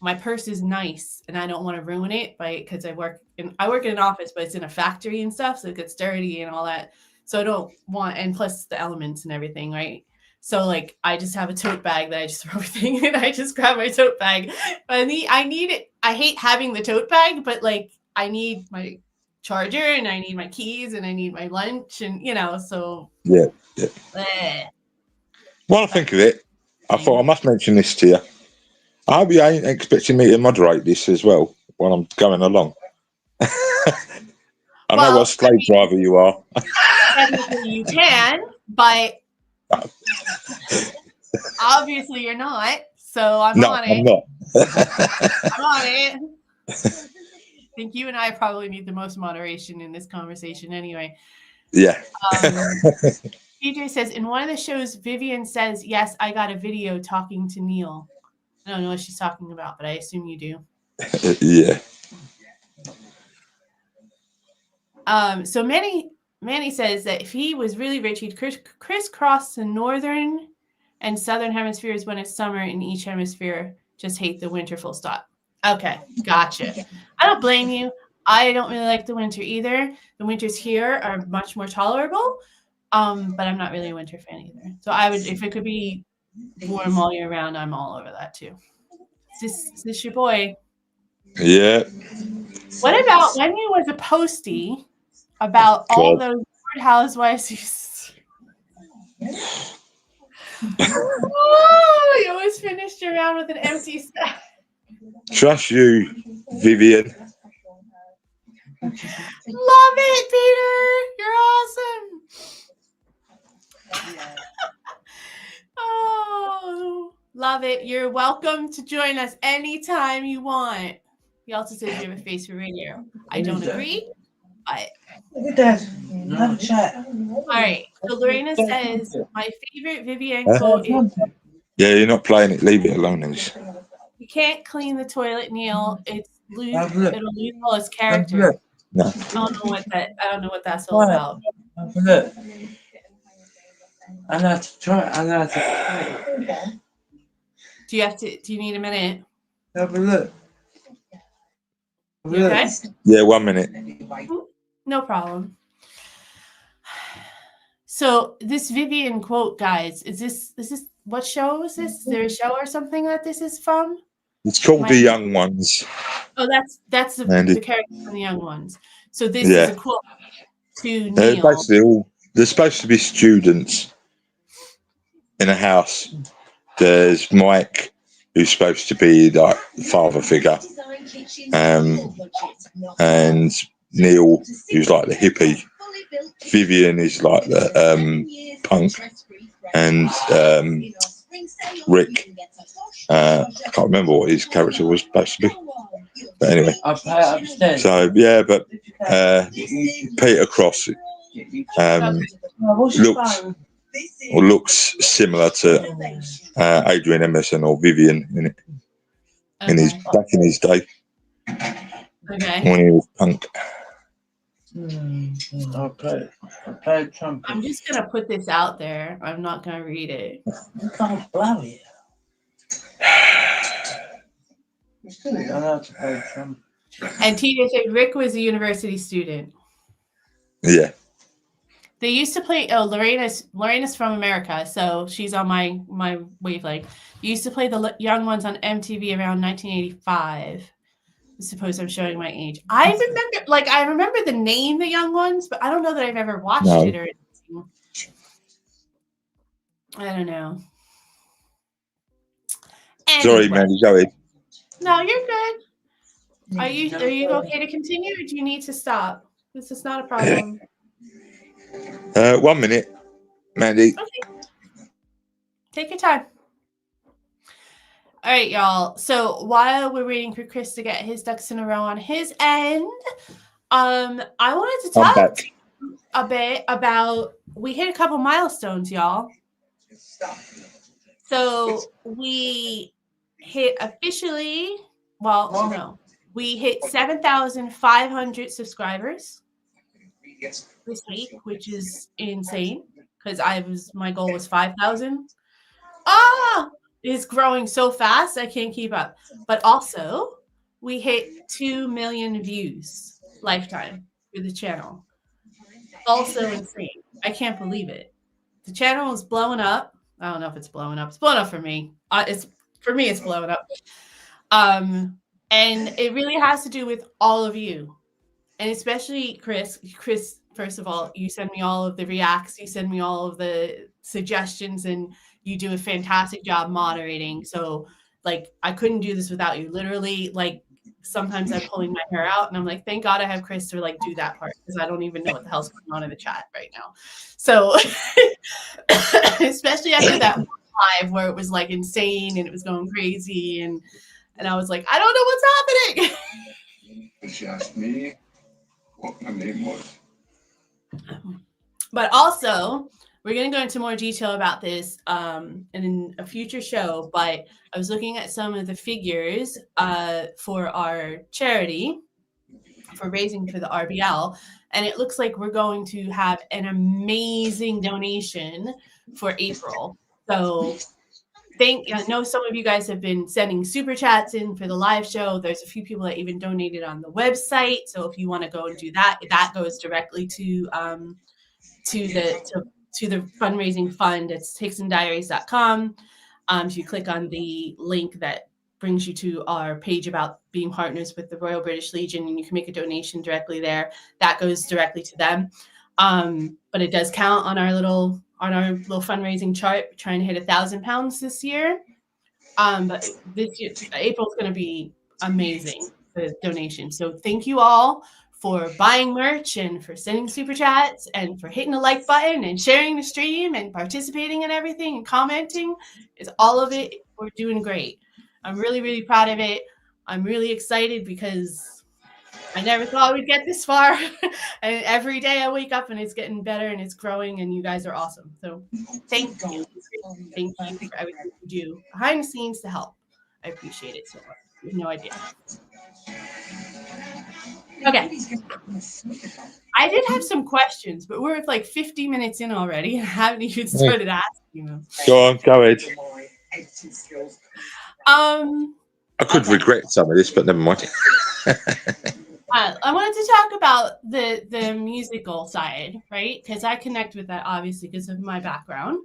my purse is nice and I don't want to ruin it because I work in an office, but it's in a factory and stuff, so it gets dirty and all that. So I don't want, and plus the elements and everything, right? So like I just have a tote bag that I just throw everything in. I just grab my tote bag. I need it. I hate having the tote bag, but like I need my charger and I need my keys and I need my lunch and so Yeah. eh. While I think of it, I thought I must mention this to you. I hope you ain't expecting me to moderate this as well while I'm going along. I know what slave driver you are. Technically you can, but obviously you're not. So I'm on it. I'm not. I'm on it. I think you and I probably need the most moderation in this conversation anyway. Yeah. PJ says, in one of the shows, Vivian says, yes, I got a video talking to Neil. I don't know what she's talking about, but I assume you do. Yeah. So Manny says that if he was really rich, he'd crisscross the northern and southern hemispheres when it's summer in each hemisphere. Just hate the winter, full stop. Okay, gotcha. I don't blame you. I don't really like the winter either. The winters here are much more tolerable, but I'm not really a winter fan either. So I would, if it could be warm all year round, I'm all over that too. Is this your boy? Yeah. What about when you was a postie about all those housewives? Oh, you always finished your round with an empty set. Trust you, Vivian. Love it, Peter. You're awesome. Oh, love it. You're welcome to join us anytime you want. He also says you have a face for radio. I don't agree, but Have a chat. all right. So Lorena says my favorite Vivian quote is, Yeah, you're not playing it. Leave it alone, then. "You can't clean the toilet, Neil. It'll lose all its character." No. I don't know what that's all about. Have a look. I know to try. I know to. Do you need a minute? Have a look. You okay? Yeah, 1 minute. No problem. So this Vivian quote, guys, is this what show is this? Is there a show or something that this is from? It's called The Young Ones. Oh, that's the character from The Young Ones. So this is a quote to Neil. Basically, they're supposed to be students in a house. There's Mike, who's supposed to be like father figure, and Neil, who's like the hippie. Vivian is like the punk, and Rick. I can't remember what his character was supposed to be, but anyway. So yeah, but Peter Cross looks similar to Adrian Emerson or Vivian in it. Back in his day, when he was punk. I'm just gonna put this out there. I'm not gonna read it. You can't blow it. And TJ said Rick was a university student. Yeah. They used to play. Oh, Lorena's from America, so she's on my wavelength. They used to play the Young Ones on MTV around 1985. I suppose I'm showing my age. I remember the name The Young Ones, but I don't know that I've ever watched it or anything. I don't know. Anyway. Sorry, Mandy, go ahead. No, you're good. Are you okay to continue, or do you need to stop? This is not a problem. 1 minute, Mandy. Okay. Take your time. All right, y'all. So while we're waiting for Chris to get his ducks in a row on his end, I wanted to talk a bit about, we hit a couple milestones, y'all. So we hit officially, well, no. We hit 7,500 subscribers this week, which is insane because my goal was 5,000. It's growing so fast I can't keep up. But also, we hit 2 million views lifetime for the channel. Also insane. I can't believe it. The channel is blowing up. I don't know if it's blowing up. It's blowing up for me. It's blowing up. And it really has to do with all of you, and especially Chris. Chris, first of all, you send me all of the reacts, you send me all of the suggestions, and you do a fantastic job moderating. So, like, I couldn't do this without you. Literally, like, sometimes I'm pulling my hair out, and I'm like, thank God I have Chris to like do that part because I don't even know what the hell's going on in the chat right now. So, especially after that live where it was like insane and it was going crazy, and I was like, I don't know what's happening. She asked me what my name was. But also, we're going to go into more detail about this in a future show. But I was looking at some of the figures for our charity for raising for the RBL, and it looks like we're going to have an amazing donation for April. So I know some of you guys have been sending super chats in for the live show. There's a few people that even donated on the website. So if you want to go and do that, that goes directly to the fundraising fund. It's hicksondiaries.com. If you click on the link that brings you to our page about being partners with the Royal British Legion, and you can make a donation directly there. That goes directly to them. But it does count on our little fundraising chart. We're trying to hit £1,000 this year. But this year, April's going to be amazing, the donation. So thank you all for buying merch and for sending super chats and for hitting the like button and sharing the stream and participating in everything and commenting. It's all of it. We're doing great. I'm really, really proud of it. I'm really excited because I never thought we'd get this far. And every day I wake up and it's getting better and it's growing, and you guys are awesome. So thank you. Thank you for everything you do behind the scenes to help. I appreciate it so much. You have no idea. Okay. I did have some questions, but we're like 50 minutes in already. I haven't even started asking them. Go on, go ahead. I could regret some of this, but never mind. I wanted to talk about the musical side, right? Because I connect with that obviously because of my background.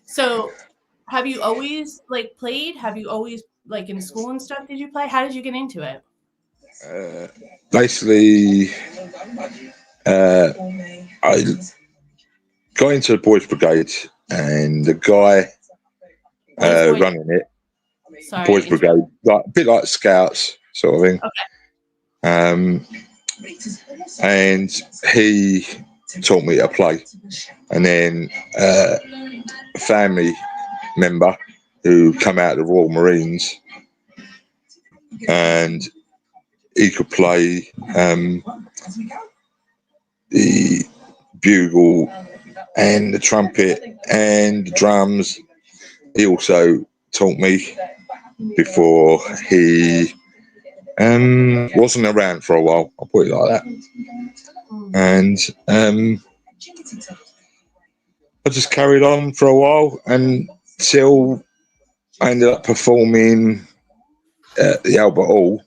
So, have you always like played? Have you always like in school and stuff? Did you play? How did you get into it? Basically, I got into the Boys Brigade, and the guy running it, Boys Brigade, like a bit like Scouts sort of thing. Okay. And he taught me to play, and then a family member who come out of the Royal Marines, and he could play the bugle and the trumpet and the drums. He also taught me before he wasn't around for a while, I'll put it like that. And I just carried on for a while until I ended up performing at the Albert Hall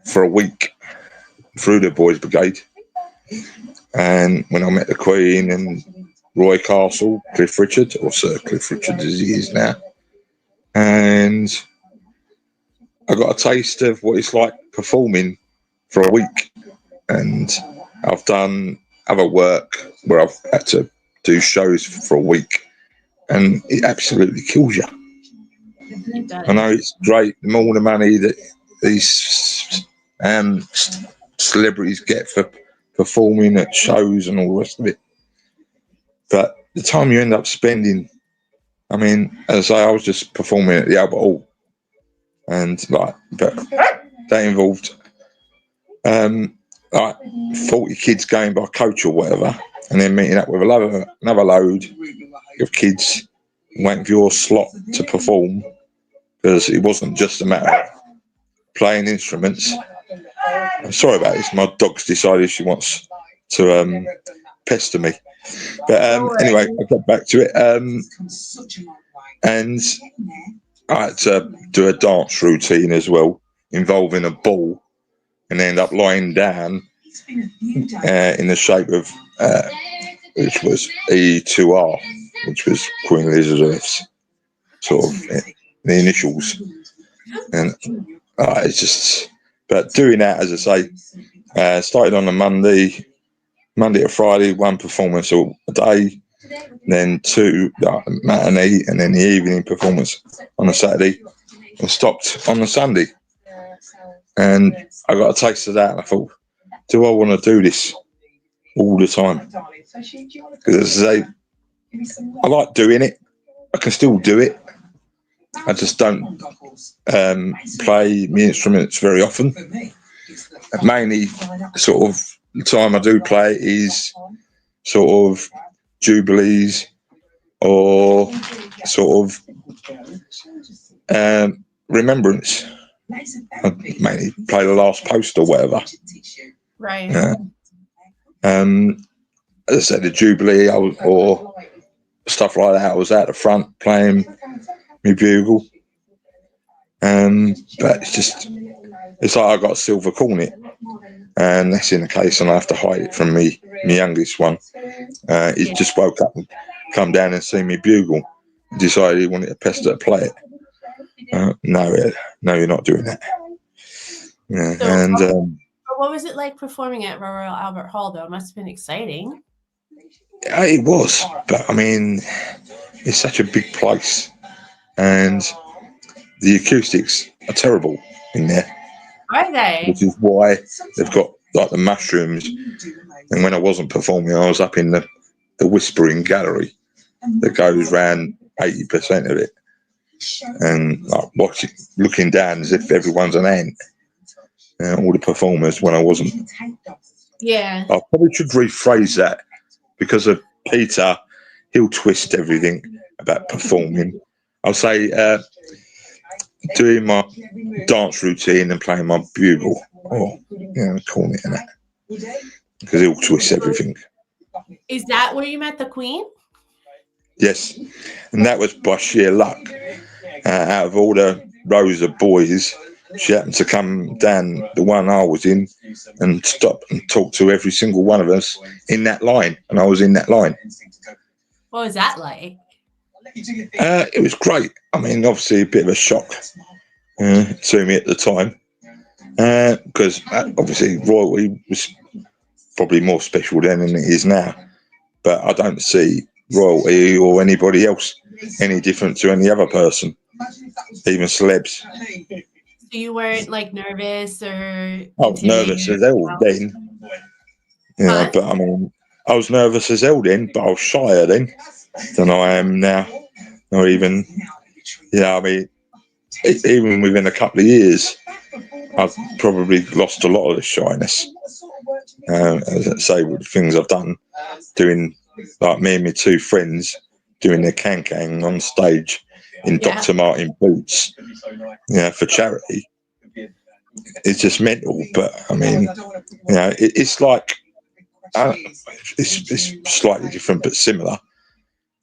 for a week through the Boys Brigade. And when I met the Queen and Roy Castle, Cliff Richard, or Sir Cliff Richard as he is now, and I got a taste of what it's like performing for a week. And I've done other work where I've had to do shows for a week, and it absolutely kills you. I know it's great, all the money that these celebrities get for performing at shows and all the rest of it, but the time you end up spending, I mean, as I say, I was just performing at the Albert Hall, and but that involved like 40 kids going by coach or whatever, and then meeting up with another load of kids waiting for your slot to perform, because it wasn't just a matter of playing instruments. I'm sorry about this. My dog's decided she wants to pester me. But anyway, I got back to it. And I had to do a dance routine as well, involving a ball, and end up lying down in the shape of, which was E2R, which was Queen Elizabeth's sort of the initials. And it's just, but doing that, as I say, started on a Monday to Friday, one performance a day, then two matinee, and then the evening performance on a Saturday, and stopped on the Sunday. And I got a taste of that, and I thought, do I want to do this all the time? Because as I say, I like doing it. I can still do it. I just don't play my instruments very often. Mainly, sort of, the time I do play is sort of jubilees or sort of remembrance. I mainly play the last post or whatever. Right. As I said, the jubilee or stuff like that, I was out the front playing my bugle. But it's like I got a silver cornet, and that's in the case, and I have to hide it from me, my youngest one. He just woke up and come down and see me bugle. Decided he wanted to pester to play it. No, you're not doing that. Yeah, So, and what was it like performing at Royal Albert Hall, though? It must have been exciting. it was, but I mean, it's such a big place, and the acoustics are terrible in there. Are they? Which is why they've got like the mushrooms. And when I wasn't performing, I was up in the whispering gallery that goes round 80% of it, and like looking down as if everyone's an ant. All the performers when I wasn't. Yeah. I probably should rephrase that, because of Peter. He'll twist everything about performing. I'll say doing my dance routine and playing my bugle, or cornet and that, because he'll twist everything. Is that where you met the Queen? Yes, and that was by sheer luck. Out of all the rows of boys, she happened to come down the one I was in and stop and talk to every single one of us in that line, and I was in that line. What was that like? It was great. I mean, obviously a bit of a shock to me at the time, because obviously royalty was probably more special then than it is now. But I don't see royalty or anybody else any different to any other person, even celebs. So you weren't like nervous or? I was nervous as hell then. Yeah, but I mean, I was nervous as hell then, but I was shyer then than I am now. Or even, I mean, even within a couple of years, I've probably lost a lot of the shyness. As I say, with the things I've done, doing like me and my two friends doing their can on stage in Dr. Martin boots, for charity. It's just mental. But I mean, it's like it's slightly different but similar.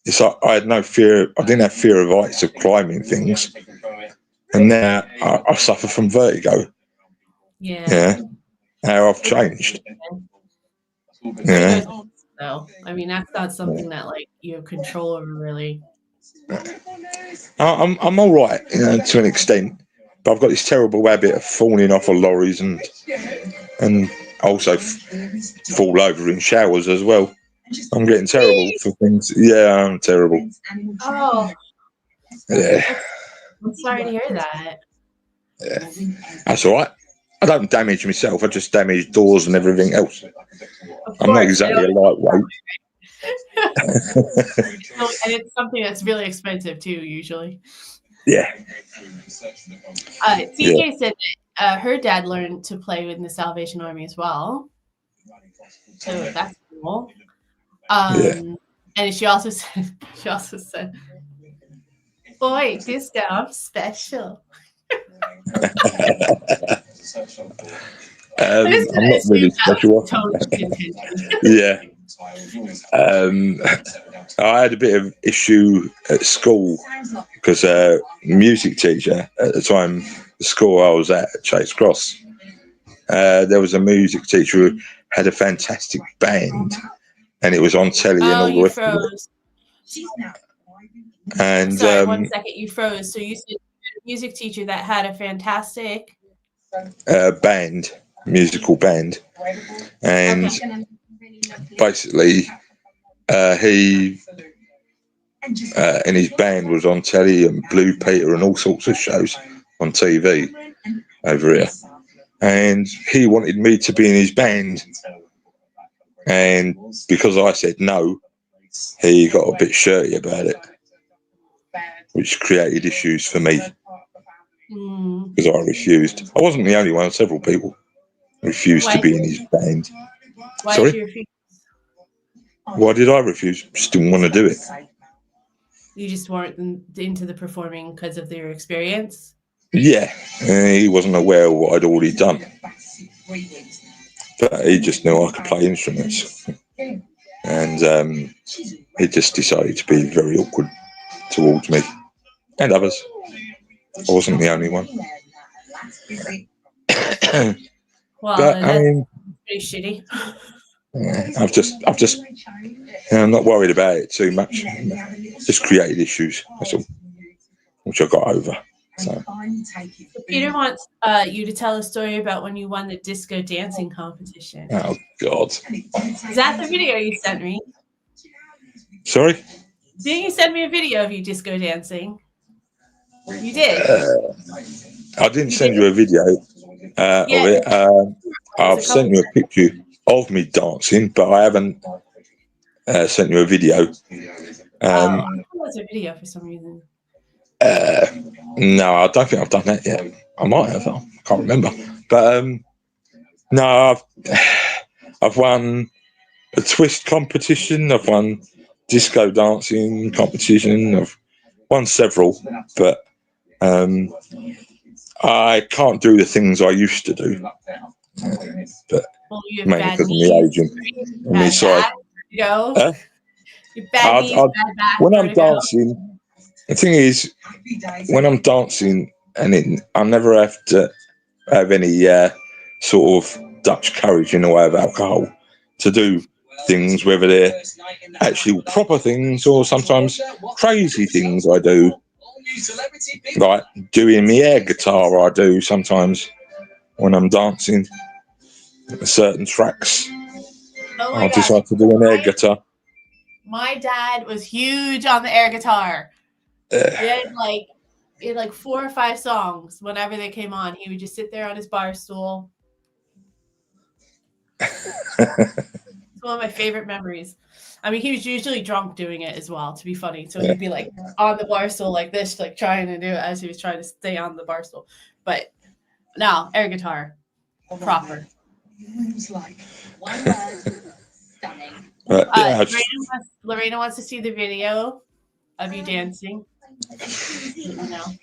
It's like I had no fear. I didn't have fear of heights, of climbing things, and now I suffer from vertigo. Yeah, how I've changed. Yeah. So I mean, that's not something that like you have control over, really. I'm all right, to an extent, but I've got this terrible habit of falling off of lorries and also fall over in showers as well. I'm getting terrible for things. Yeah, I'm terrible. Oh. Yeah. I'm sorry to hear that. Yeah. That's all right. I don't damage myself. I just damage doors and everything else. I'm not exactly a lightweight. And it's something that's really expensive too, usually. Yeah. TJ said that her dad learned to play in the Salvation Army as well. So that's cool. And she also said, boy, this guy, I'm special. I just I'm not really assumed that special. was Tony's intention. Yeah. I had a bit of issue at school because music teacher at the time, the school I was at Chase Cross, there was a music teacher who had a fantastic band, and it was on telly and Oh, all the you rest of it. froze. And Sorry, 1 second, you froze. So you said you had a music teacher that had a fantastic band, musical band, and basically he and his band was on telly and Blue Peter and all sorts of shows on TV over here, and he wanted me to be in his band, and because I said no, he got a bit shirty about it, which created issues for me because I refused. I wasn't the only one; several people refused to be in his band. Why Sorry? did you refuse? Why did I refuse? Just didn't want to do it. You just weren't into the performing because of your experience? Yeah, he wasn't aware of what I'd already done. But he just knew I could play instruments. And he just decided to be very awkward towards me and others. I wasn't the only one. Well, But I mean, pretty shitty. I've just, I'm not worried about it too much. Just created issues, that's all, which I got over. So Peter wants you to tell a story about when you won the disco dancing competition. Oh God! Is that the video you sent me? Sorry? Didn't you send me a video of you disco dancing? You did. I didn't send you a video of it. I've sent you a picture of me dancing, but I haven't sent you a video. I thought it was a video for some reason. No, I don't think I've done that yet. I might have. I can't remember. But no, I've won a twist competition. I've won disco dancing competition. I've won several, but I can't do the things I used to do. But mainly because of my age and my size. When I'm dancing, the thing is, when I'm dancing, I never have to have any sort of Dutch courage in the way of alcohol to do things, whether they're actual proper things or sometimes crazy things I do. Like doing my air guitar, I do sometimes when I'm dancing certain tracks. I decide to do an air guitar. My dad was huge on the air guitar. He had like 4 or 5 songs. Whenever they came on, he would just sit there on his bar stool. It's one of my favorite memories. I mean, he was usually drunk doing it as well, to be funny. So he'd be like on the bar stool like this, like trying to do it as he was trying to stay on the bar stool. But no, air guitar, proper. Lorena wants to see the video of you dancing.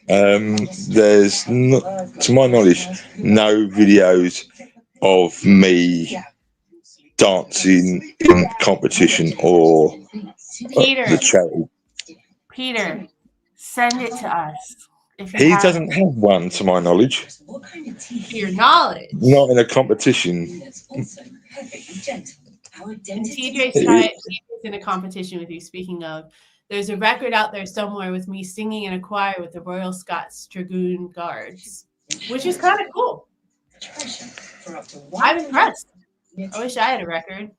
There's not, to my knowledge, no videos of me dancing in competition or the charity. Peter, send it to us. He doesn't have one, to my knowledge. To your knowledge. Not in a competition. TJ's in a competition with you. Speaking of, there's a record out there somewhere with me singing in a choir with the Royal Scots Dragoon Guards, which is kind of cool. I'm impressed. I wish I had a record.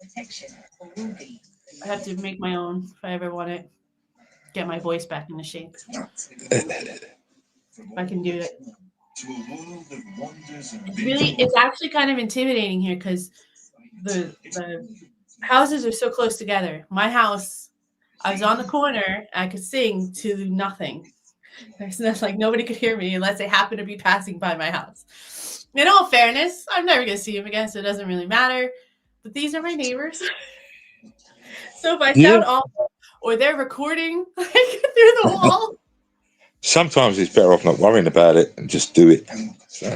I have to make my own if I ever want it. Get my voice back into shape. If I can do it. It's actually kind of intimidating here because the houses are so close together. My house, I was on the corner, I could sing to nothing. There's like nobody could hear me unless they happen to be passing by my house. In all fairness, I'm never going to see them again, so it doesn't really matter. But these are my neighbors. So if I sound awful or they're recording like through the wall, sometimes it's better off not worrying about it and just do it. So,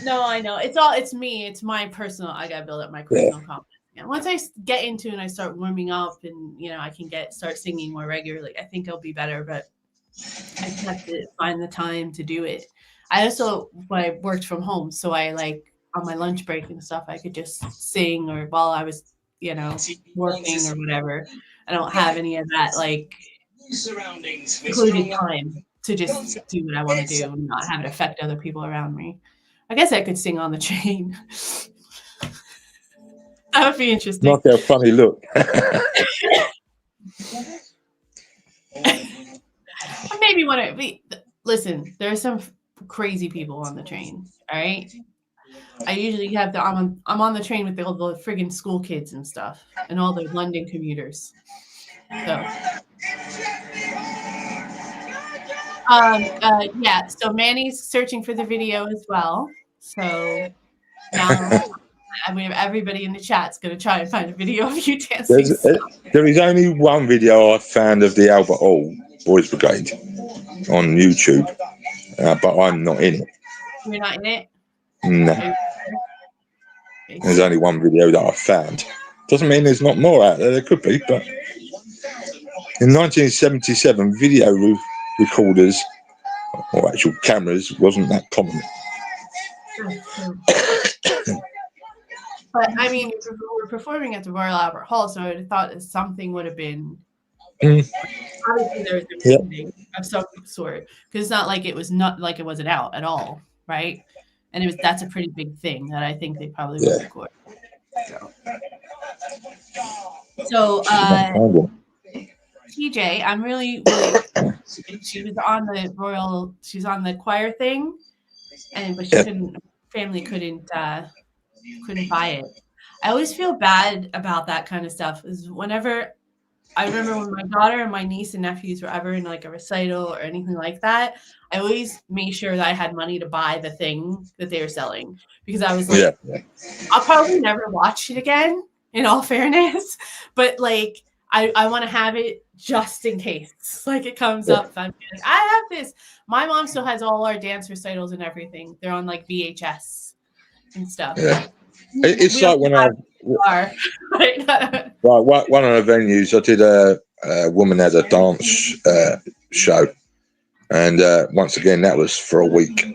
No, I know. It's me. It's my personal. I gotta build up my personal confidence. And once I get into it and I start warming up, and I can start singing more regularly, I think it'll be better. But I just have to find the time to do it. I also, when I worked from home, so I on my lunch break and stuff, I could just sing, or while I was, working or whatever. I don't have any of that secluded time to just do what I want to do and not have it affect other people around me. I guess I could sing on the train. That would be interesting. not a funny look. Maybe listen, there are some crazy people on the train. All right. I usually have I'm on the train with all the friggin' school kids and stuff and all the London commuters. So yeah, so Manny's searching for the video as well. So now everybody in the chat's gonna try and find a video of you dancing. There is only one video I found of the Albert Hall Boys Brigade on YouTube, but I'm not in it. You're not in it? No. There's only one video that I found. Doesn't mean there's not more out there. There could be, but in 1977, video recorders or actual cameras wasn't that common. But I mean, we're performing at the Royal Albert Hall, so I would have thought that something would have been. Obviously, there's a recording of some sort, because it's not like it wasn't out at all, right? And that's a pretty big thing that I think they probably would record. So TJ, I'm really she was on the choir thing, but family couldn't buy it. I always feel bad about that kind of stuff. Is whenever I remember when my daughter and my niece and nephews were ever in like a recital or anything like that, I always made sure that I had money to buy the thing that they were selling, because I was like, I'll probably never watch it again, in all fairness, but I want to have it just in case it comes up. I'm like, I have this. My mom still has all our dance recitals and everything. They're on VHS and stuff. Yeah. It's like when one of the venues I did, a woman had a dance show, and once again that was for a week,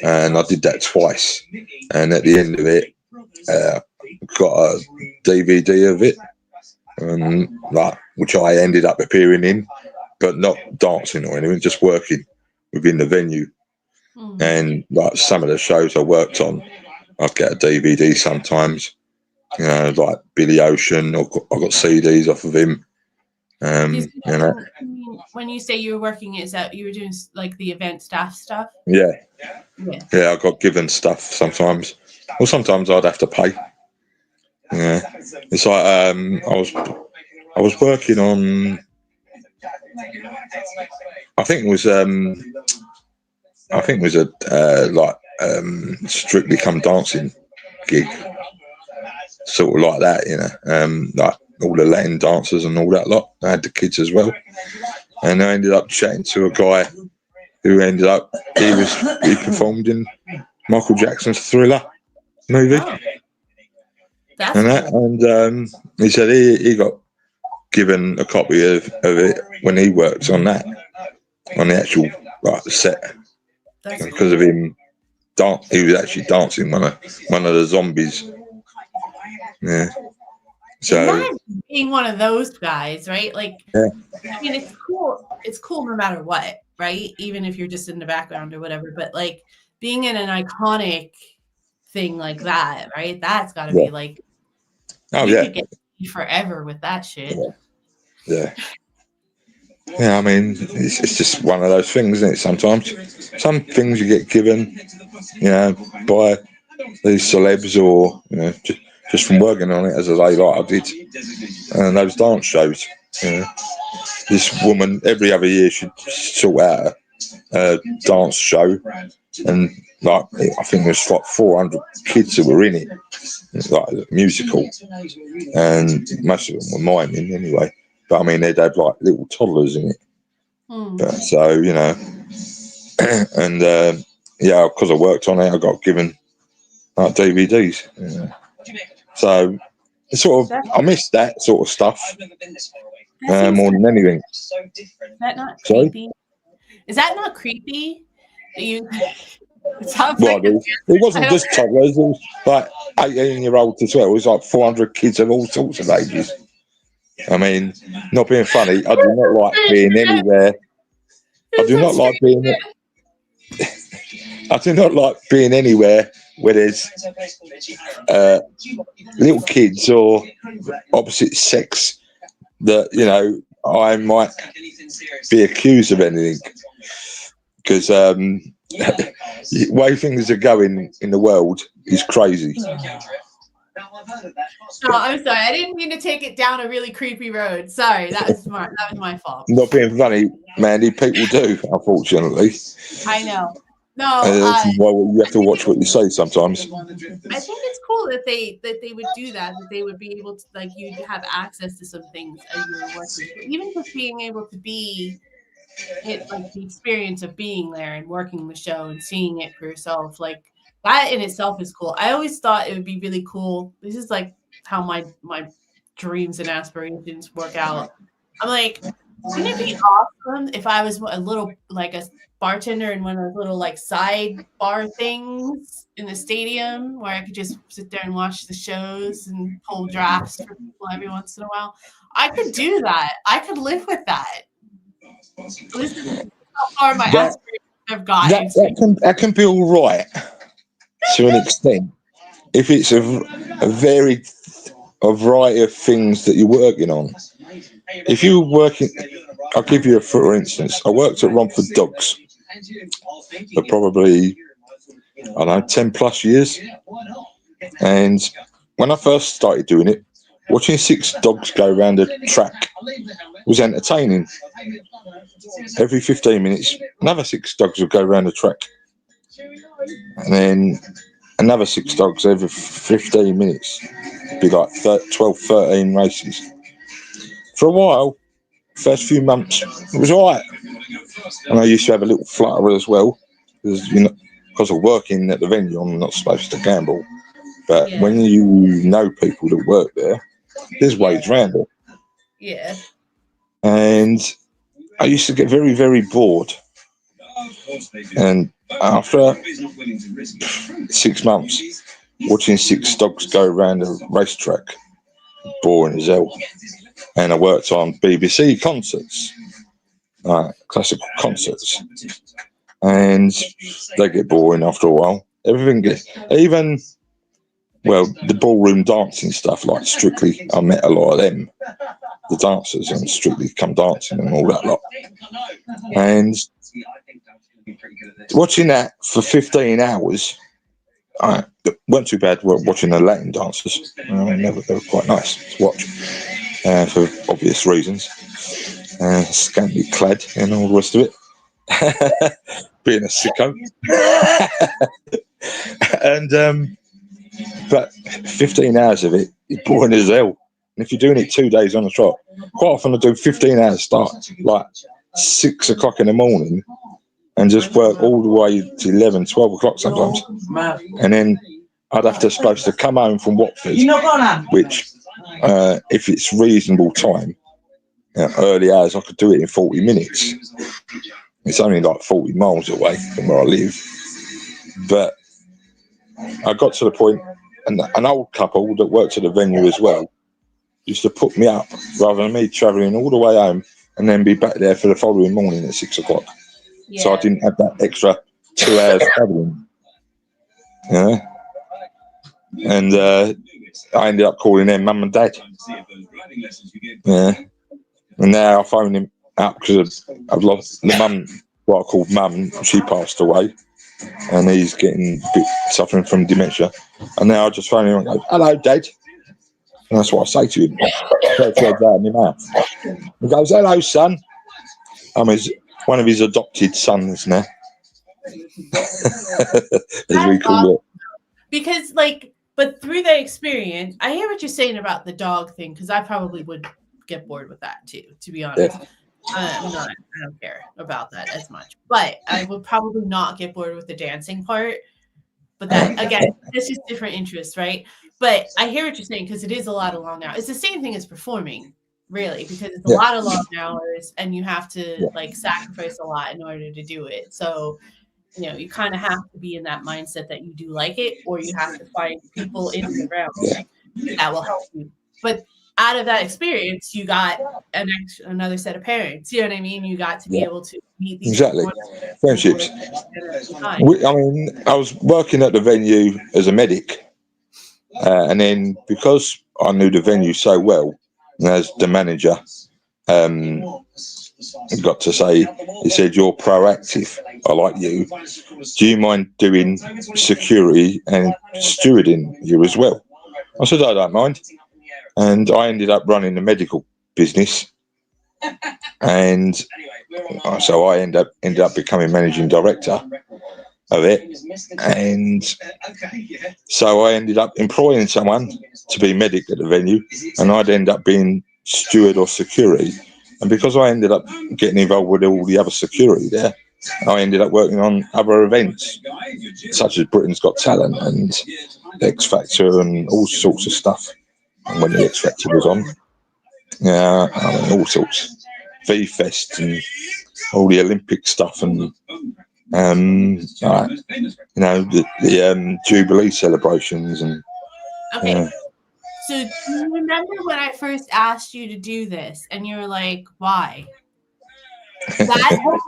and I did that twice, and at the end of it got a DVD of it, which I ended up appearing in, but not dancing or anything, just working within the venue. And some of the shows I worked on, I'd get a DVD sometimes, like Billy Ocean, or I got CDs off of him. When you say you were working, is that you were doing the event staff stuff? Yeah, I got given stuff sometimes, or sometimes I'd have to pay. Yeah, it's like I was working on. I think it was a Strictly Come Dancing gig, sort of like that, like all the Latin dancers and all that lot. I had the kids as well, and I ended up chatting to a guy who he performed in Michael Jackson's Thriller movie. And he said he got given a copy of it when he worked on that, on the actual set. And because of him, he was actually dancing one of the zombies. Yeah. So being one of those guys, right? I mean, it's cool. It's cool no matter what, right? Even if you're just in the background or whatever. But being in an iconic thing like that, right? That's got to be you could get forever with that shit. Yeah. I mean, it's just one of those things, isn't it? Sometimes some things you get given, by these celebs, or just from working on it as I did, and those dance shows. This woman every other year she'd sort out a dance show, and I think there's 400 kids who were in it. It's like a musical, and most of them were miming anyway. But I mean, they'd have little toddlers in it. But so and yeah, because I worked on it, I got given like DVDs. Yeah. So it's sort of, I miss that sort of stuff more than anything. Is that not Sorry? creepy? Is that not creepy? That you? It sounds Well, like it wasn't just toddlers, it was like 18-year-olds as well. It was like 400 kids of all sorts of ages. I mean, not being funny, I do not like being anywhere. I do not like being anywhere where there's little kids or opposite sex that, you know, I might be accused of anything. Because the way things are going in the world is crazy. No, I'm sorry. I didn't mean to take it down a really creepy road. Sorry, that was my fault. Not being funny, Mandy, people do, unfortunately. I know. No, That's why you have to watch what you say sometimes. I think it's cool that they would do that. That they would be able to, like, you'd have access to some things as you were working. Even just being able to be it, like the experience of being there and working the show and seeing it for yourself, like that in itself is cool. I always thought it would be really cool. This is like how my dreams and aspirations work out. I'm like, wouldn't it be awesome if I was a little like a bartender in one of those little like side bar things in the stadium where I could just sit there and watch the shows and pull drafts for people every once in a while? I could do that. I could live with that. This is how far my aspirations have gotten. That can be all right to an extent if it's a variety of things that you're working on. If you're working, I'll give you for instance, I worked at Romford Dogs for probably, I don't know, 10 plus years. And when I first started doing it, watching 6 dogs go around a track was entertaining. Every 15 minutes, another 6 dogs would go around the track. And then another 6 dogs every 15 minutes. It'd be like 12, 13 races. For a while, first few months, it was all right. And I used to have a little flutter as well. Because, you know, because of working at the venue, I'm not supposed to gamble. But when you know people that work there, there's ways around it. Yeah. And I used to get very, very bored. And after 6 months, watching 6 dogs go around a racetrack, boring as hell. And I worked on BBC concerts, classical concerts. And they get boring after a while. Everything gets, even, well, the ballroom dancing stuff, like Strictly, I met a lot of them, the dancers, and Strictly Come Dancing and all that lot. And watching that for 15 hours, weren't too bad watching the Latin dancers. They were quite nice to watch for obvious reasons. Scantily clad and all the rest of it. Being a sicko. And but 15 hours of it is boring as hell. And if you're doing it 2 days on the trot, quite often I do 15 hours start like 6 o'clock in the morning and just work all the way to 11, 12 o'clock sometimes. And then I'd have to supposed to come home from Watford, which if it's reasonable time, early hours, I could do it in 40 minutes. It's only like 40 miles away from where I live. But I got to the point, and an old couple that worked at the venue as well used to put me up rather than me travelling all the way home and then be back there for the following morning at 6 o'clock. Yeah. So I didn't have that extra 2 hours travelling. Yeah. And I ended up calling them mum and dad. Yeah. And now I phone him up because I've lost the mum, what I called mum. She passed away, and he's getting suffering from dementia. And now I just phone him and go, "Hello, Dad." And that's what I say to him. Out in your mouth. He goes, "Hello, son." I'm one of his adopted sons now. As we call it. Because, like, but through that experience, I hear what you're saying about the dog thing, because I probably would get bored with that too, to be honest. Yeah. I'm not. I don't care about that as much. But I would probably not get bored with the dancing part. But that again, this is different interests, right? But I hear what you're saying because it is a lot of long hours. It's the same thing as performing, really, because it's a Yeah. lot of long hours and you have to Yeah. like sacrifice a lot in order to do it. So, you know, you kind of have to be in that mindset that you do like it, or you have to find people in the realm Yeah. that will help you. But out of that experience, you got another set of parents. You know what I mean? You got to be Yeah. able to meet these Exactly. wonderful people Friendships. at the time. I mean, I was working at the venue as a medic, and then because I knew the venue so well, and as the manager, he got to say, he said, "You're proactive. I like you. Do you mind doing security and stewarding you as well?" I said, "I don't mind." And I ended up running the medical business, and so I ended up becoming managing director of it. And so I ended up employing someone to be medic at the venue, and I'd end up being steward or security. And because I ended up getting involved with all the other security there, I ended up working on other events, such as Britain's Got Talent and X Factor and all sorts of stuff. And when the X Factor was on, yeah, I mean, all sorts, V Fest and all the Olympic stuff, and you know, the Jubilee celebrations and. Okay. So do you remember when I first asked you to do this and you were like, why? That whole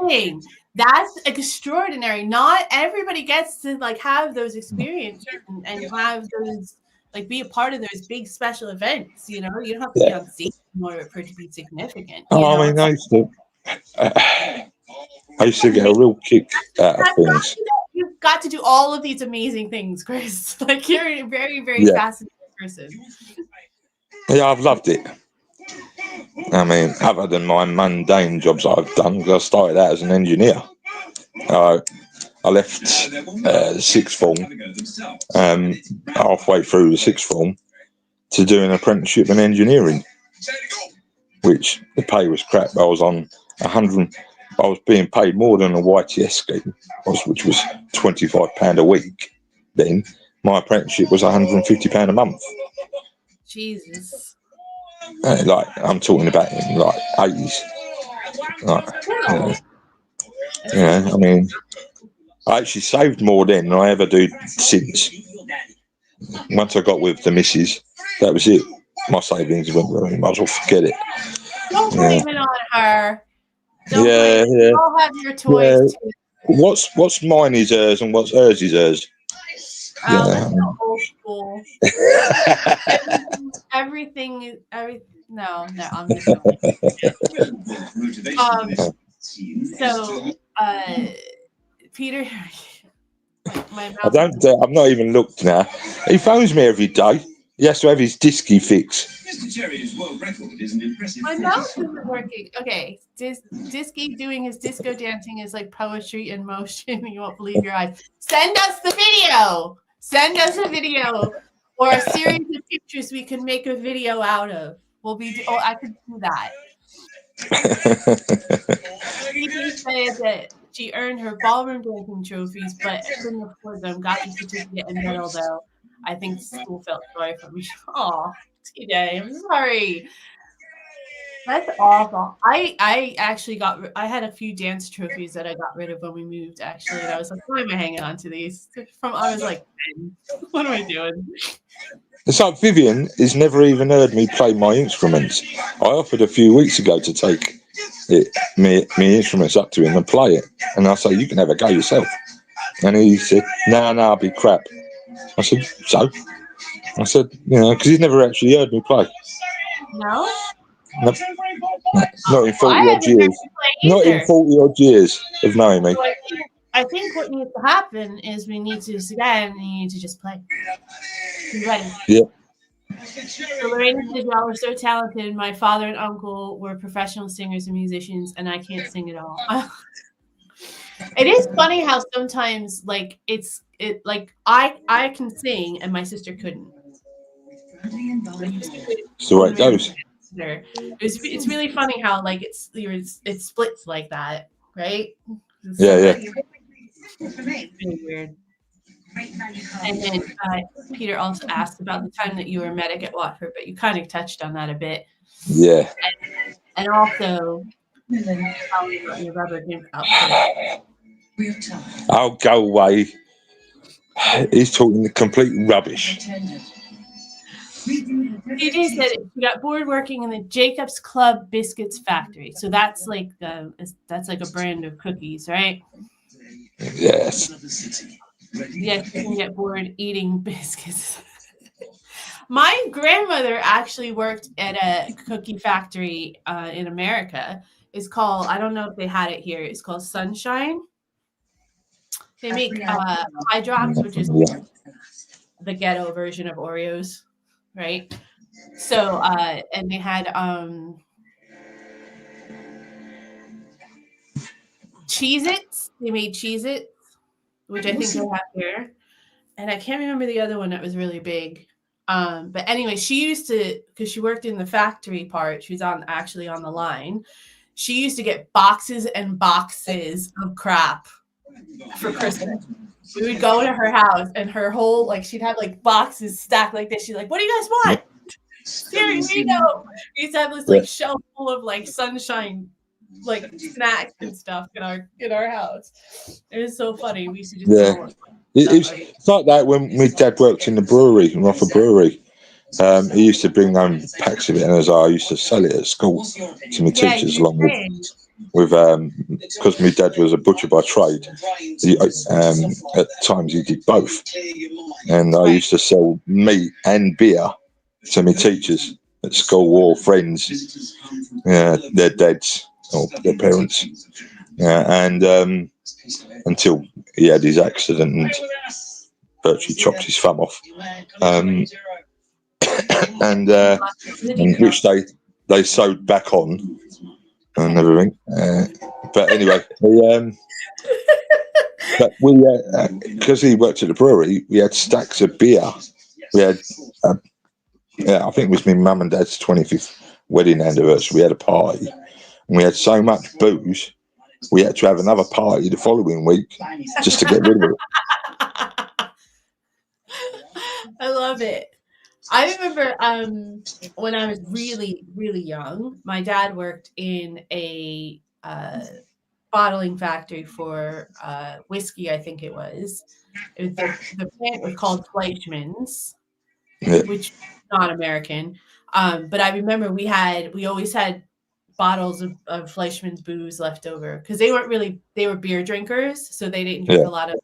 thing. That's extraordinary. Not everybody gets to like have those experiences and have those like be a part of those big special events. You know, you don't have to be on stage in order for it to be significant. You Oh, know, I mean, I used to get a real kick out of things. You've got to do all of these amazing things, Chris. Like you're a very, very Yeah. fascinating person. Yeah, I've loved it. I mean, other than my mundane jobs that I've done, because I started out as an engineer. I left sixth form, halfway through the sixth form, to do an apprenticeship in engineering, which the pay was crap. I was on 100. I was being paid more than a YTS scheme, which was £25 a week. Then my apprenticeship was £150 a month. Jesus. Like I'm talking about in like 80s. Like, I mean, I actually saved more then than I ever do since. Once I got with the missus, that was it. My savings went well. Might as well forget it. Don't blame it on her. Don't Yeah, blame it. yeah. I'll have your toys too. What's mine is hers, and what's hers is hers. That's the old school. everything. No, I'm just so Peter, my I don't. I've not even looked now. He phones me every day. He has to have his disky fix. My mouse isn't working. Okay, Disky doing his disco dancing is like poetry in motion. You won't believe your eyes. Send us the video. Send us a video or a series of pictures we can make a video out of. I could do that. Phoebe said that she earned her ballroom dancing trophies, but couldn't afford them. Got the certificate and medal though. I think school felt sorry for me. Oh, TJ, I'm sorry. That's awful. I actually I had a few dance trophies that I got rid of when we moved actually, and I was like, why am I hanging on to these? I was like 10. What am I doing? It's like Vivian has never even heard me play my instruments. I offered a few weeks ago to take me instruments up to him and play it, and I say, you can have a go yourself. And he said, no, I'll be crap. I said, so? I said, because he's never actually heard me play. No? Not in 40 odd years. Not in 40 odd years of knowing me. So I think what needs to happen is we need to again. You need to just play. Be ready. Yeah. So Lorraine said, y'all are so talented. My father and uncle were professional singers and musicians, and I can't sing at all. It is funny how sometimes like I can sing and my sister couldn't. It's the way it goes. Sure. It's really funny how like it splits like that, right? It's Yeah, so yeah. funny. Really weird. And then Peter also asked about the time that you were medic at Watford, but you kind of touched on that a bit. Yeah. And also how you got your rubber gimp outfit. I'll go away. He's talking the complete rubbish. TJ said she got bored working in the Jacob's Club Biscuits factory. So that's like a brand of cookies, right? Yes. Yes, you can get bored eating biscuits. My grandmother actually worked at a cookie factory in America. It's called, I don't know if they had it here. It's called Sunshine. They make pie drops, which is the ghetto version of Oreos, right? So, and they had Cheez-Its. They made Cheez-Its, which I think they have here. And I can't remember the other one that was really big. But anyway, she used to, because she worked in the factory part, she was actually on the line. She used to get boxes and boxes of crap for Christmas. We would go to her house and her whole, like, she'd have like boxes stacked like this. She's like, what do you guys want? Here you go. We used to have this like shelf full of like Sunshine like snacks and stuff in our house. It was so funny. We used to just go. It's like that when my dad worked in the brewery, in Rother Brewery. He used to bring home packs of it, and as I used to sell it at school to my teachers, along with because my dad was a butcher by trade. At times he did both, and I used to sell meat and beer to my teachers at school or friends, their dads or their parents, and until he had his accident and virtually chopped his thumb off. And which they sewed back on and everything. But anyway, but we because he worked at the brewery, we had stacks of beer. We had, I think it was my mum and dad's 25th wedding anniversary. We had a party, and we had so much booze, we had to have another party the following week just to get rid of it. I love it. I remember when I was really, really young, my dad worked in a bottling factory for whiskey, I think it was. The plant was called Fleischmann's, which is not American. But I remember we always had bottles of Fleischmann's booze left over because they were beer drinkers, so they didn't drink a lot of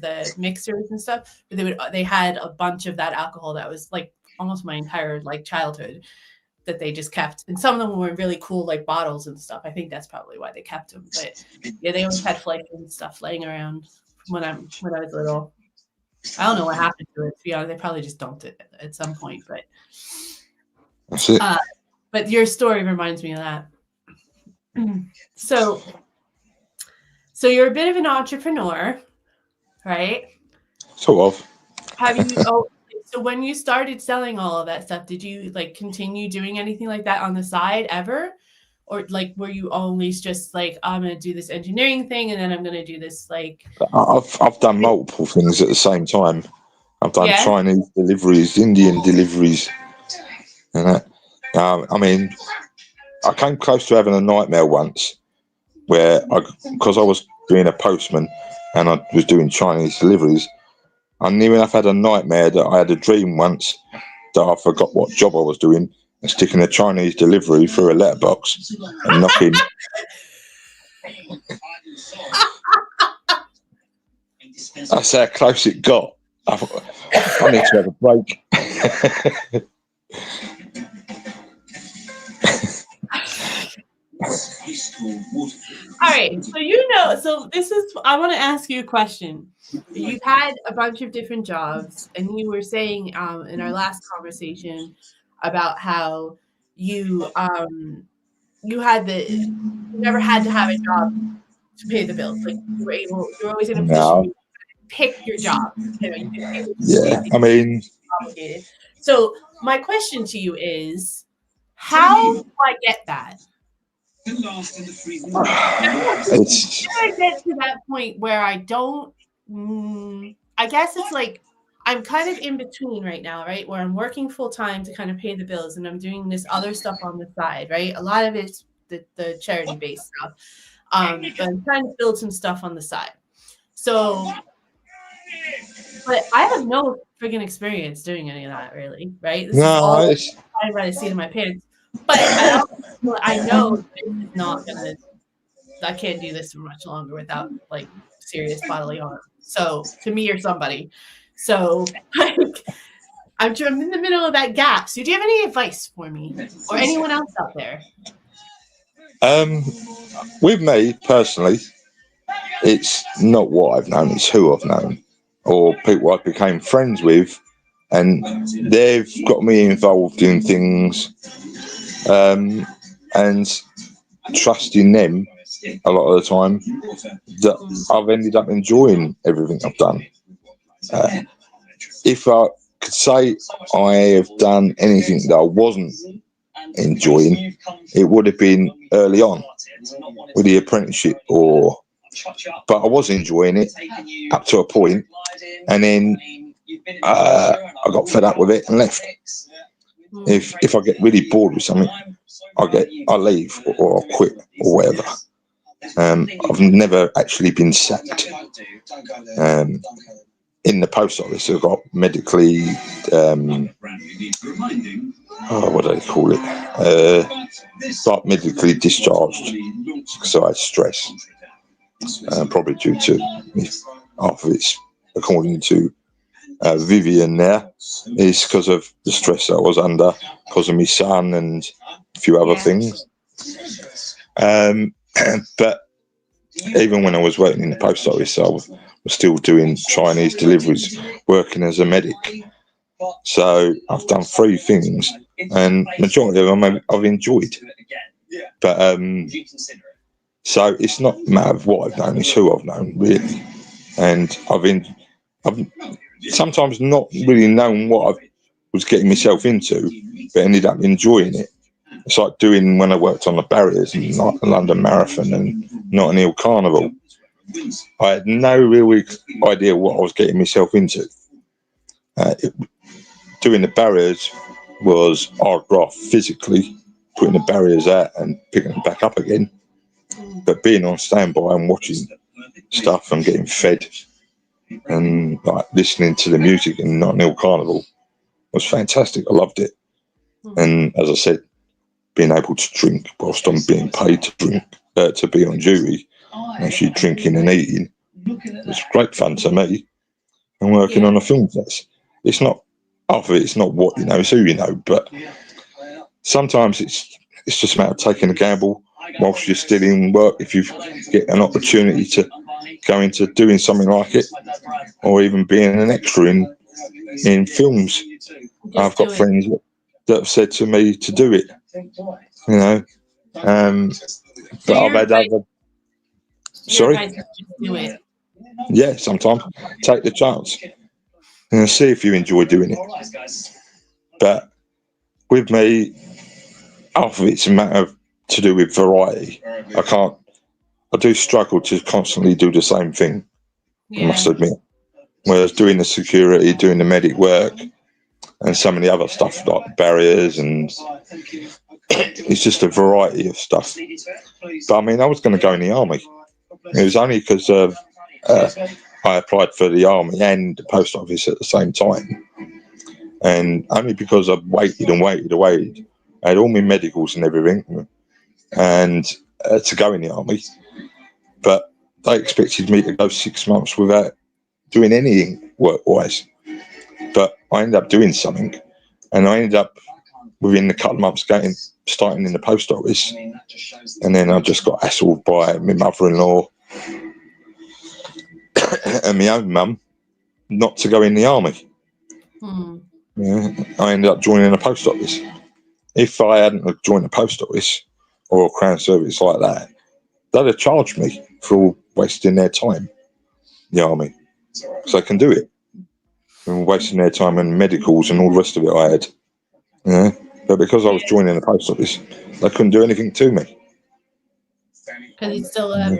the mixers and stuff, but they had a bunch of that alcohol that was like almost my entire like childhood that they just kept, and some of them were really cool like bottles and stuff. I think that's probably why they kept them. But yeah, they always had Fleischmann's stuff laying around when I was little. I don't know what happened to it, to be honest. They probably just dumped it at some point, but that's it. But your story reminds me of that. So you're a bit of an entrepreneur, right? Sort of. Have you? So when you started selling all of that stuff, did you like continue doing anything like that on the side ever, or like were you always just like, I'm going to do this engineering thing and then I'm going to do this like? I've done multiple things at the same time. I've done Chinese deliveries, Indian deliveries, and that. I mean, I came close to having a nightmare once where because I was being a postman and I was doing Chinese deliveries, I near enough had a nightmare that I had a dream once that I forgot what job I was doing and sticking a Chinese delivery through a letterbox and knocking. That's how close it got. I need to have a break. All right, so I want to ask you a question. You've had a bunch of different jobs, and you were saying in our last conversation about how you never had to have a job to pay the bills. Like you were always in a position where you pick your job. You could I mean, obligated. So my question to you is, How do I get that? It's How do I get to that point where I don't? I guess it's like I'm kind of in between right now, right? Where I'm working full time to kind of pay the bills, and I'm doing this other stuff on the side, right? A lot of it's the charity based stuff, but I'm trying to build some stuff on the side. So, but I have no freaking experience doing any of that, really, right? This is no, all it's by the seat of my pants. But I know this is not gonna. I can't do this for much longer without like serious bodily harm. So to me or somebody. So like I'm in the middle of that gap. So do you have any advice for me or anyone else out there? with me personally, it's not what I've known, it's who I've known, or people I became friends with, and they've got me involved in things, and trusting them a lot of the time that I've ended up enjoying everything I've done. If I could say I have done anything that I wasn't enjoying, it would have been early on with the apprenticeship, but I was enjoying it up to a point, and then I got fed up with it and left. If I get really bored with something, I leave or I'll quit or whatever. I've never actually been sacked. In the post office, I got medically, what do they call it? Got medically discharged because I had stress, probably due to half of it's, according to Vivian there, is because of the stress that I was under because of my son and a few other things. But even when I was working in the post office, I was still doing Chinese deliveries, working as a medic. So I've done 3 things, and majority of them I've enjoyed. But so it's not a matter of what I've known, it's who I've known, really. And I've sometimes not really known what I was getting myself into, but ended up enjoying it. It's like doing when I worked on the barriers in like the London Marathon and Notting Hill Carnival. I had no real idea what I was getting myself into. Doing the barriers was hard graft physically, putting the barriers out and picking them back up again. But being on standby and watching stuff and getting fed and like listening to the music in Notting Hill Carnival was fantastic. I loved it. And as I said, being able to drink whilst I'm being paid to drink, to be on duty, actually drinking and eating, was great fun to me. And working on a film test, it's not half of it, it's not what you know, it's who you know. But sometimes it's just a matter of taking a gamble whilst you're still in work. If you get an opportunity to go into doing something like it, or even being an extra in films, I've got friends that have said to me to do it. You know, but I've had other. Sorry. Do it. Yeah, sometimes take the chance and see if you enjoy doing it. But with me, half of it's a matter of to do with variety. I do struggle to constantly do the same thing, I must admit. Whereas doing the security, doing the medic work, and some of the other stuff like barriers, and it's just a variety of stuff. But I mean, I was going to go in the army. It was only because I applied for the army and the post office at the same time, and only because I waited. I had all my medicals and everything, and to go in the army, but they expected me to go 6 months without doing anything work-wise. But I ended up doing something, and I ended up within a couple of months starting in the post office, and then I just got hassled by my mother-in-law and my own mum not to go in the army. Yeah, I ended up joining the post office. If I hadn't joined the post office or a Crown service like that, they'd have charged me for wasting their time, the army, because they can do it. And wasting their time and medicals and all the rest of it I had. Yeah. But because I was joining the post office, they couldn't do anything to me. Because it's still a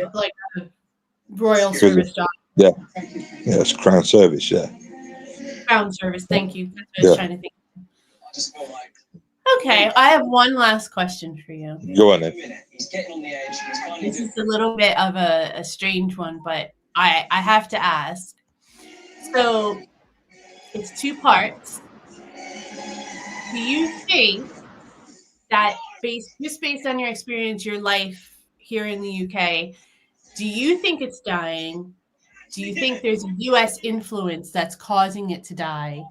royal Because service job. Yeah, it's Crown Service, yeah. Crown service, thank you. That's what I was Yeah. trying to think. Okay, I have one last question for you. Go on then. This is a little bit of a strange one, but I have to ask. So it's two parts. Do you think that just based on your experience, your life here in the UK, do you think it's dying? Do you think there's a US influence that's causing it to die?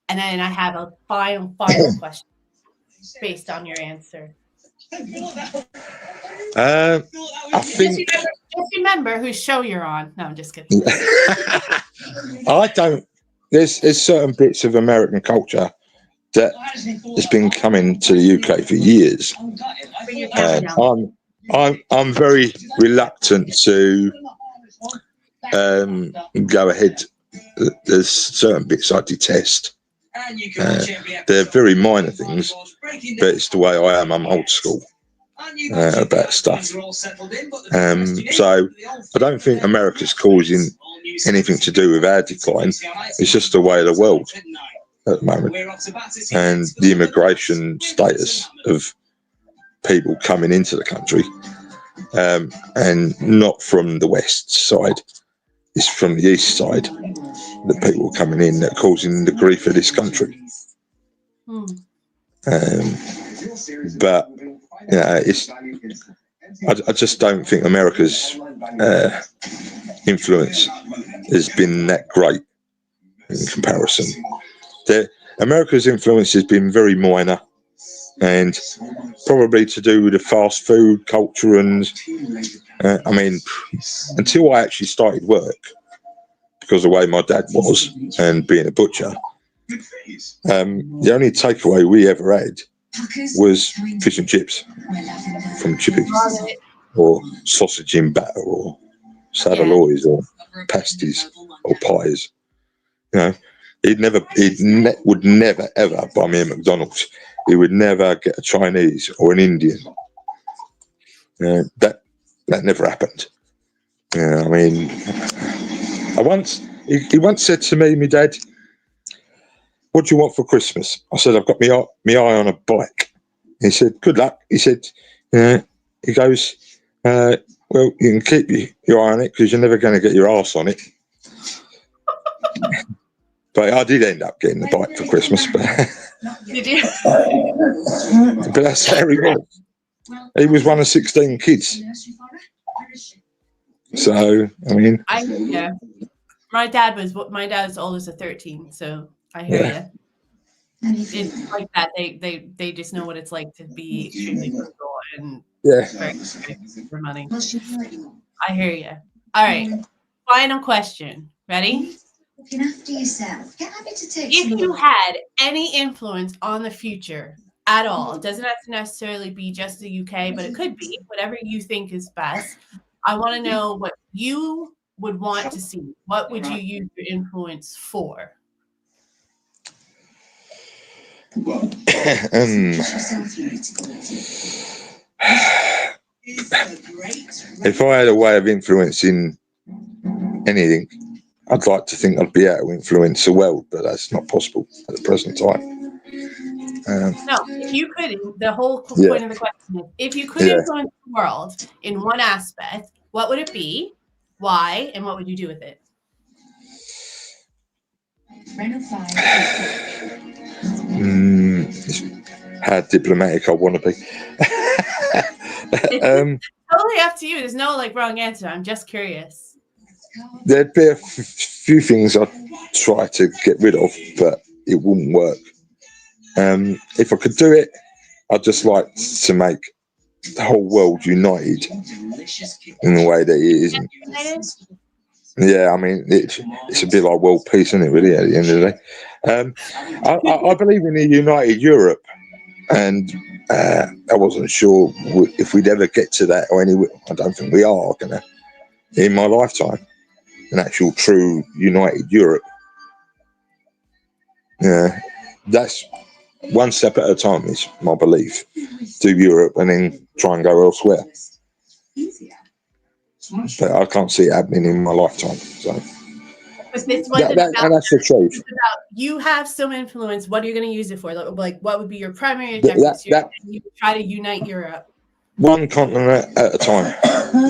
And then I have a final question based on your answer. I think Just remember whose show you're on. No, I'm just kidding. I don't. There's certain bits of American culture that has been coming to the UK for years, and I'm very reluctant to go ahead. There's certain bits I detest. They're very minor things, but it's the way I am. I'm old school about stuff. So I don't think America's causing anything to do with our decline. It's just the way of the world at the moment, and the immigration status of people coming into the country, and not from the west side. It's from the east side that people are coming in that are causing the grief of this country. But I just don't think America's influence has been that great in comparison. America's influence has been very minor, and probably to do with the fast food culture. And I mean, until I actually started work, because of the way my dad was and being a butcher, the only takeaway we ever had was fish and chips from Chippy, or sausage in batter, or saddaloys, or pasties, or pies. You know, he would never ever buy me a McDonald's. He would never get a Chinese or an Indian. That never happened. I mean, he once said to me, my dad, "What do you want for Christmas?" I said, "I've got my eye on a bike." He said, "Good luck." He said, he goes, "Well, you can keep your eye on it because you're never going to get your arse on it." But I did end up getting the bike for Christmas. But Did you? But that's how he was. He was one of 16 kids. So, I mean, my dad was oldest of 13, so I hear you. It's like that. They just know what it's like to be extremely frugal and very for money. I hear you. All right. Final question. Ready? If you had any influence on the future at all, it doesn't have to necessarily be just the UK, but it could be whatever you think is best. I want to know what you would want to see. What would you use your influence for? If I had a way of influencing anything, I'd like to think I'd be able to influence the world, but that's not possible at the present time. No, if you could, the whole point of the question is, if you could influence the world in one aspect, what would it be, why, and what would you do with it? How diplomatic I want to be. It's totally up to you. There's no wrong answer. I'm just curious. There'd be a few things I'd try to get rid of, but it wouldn't work. If I could do it, I'd just like to make the whole world united in the way that it isn't. Yeah, I mean, it's a bit like world peace, isn't it, really, at the end of the day? I believe in a united Europe, and I wasn't sure if we'd ever get to that, or anyway, I don't think we are going to, in my lifetime, an actual true united Europe. Yeah, that's one step at a time is my belief. Do Europe and then try and go elsewhere. But I can't see it happening in my lifetime. So But this wasn't and that's the truth. It's about you have some influence. What are you going to use it for? Like what would be your primary objectives? You try to unite Europe. One continent at a time.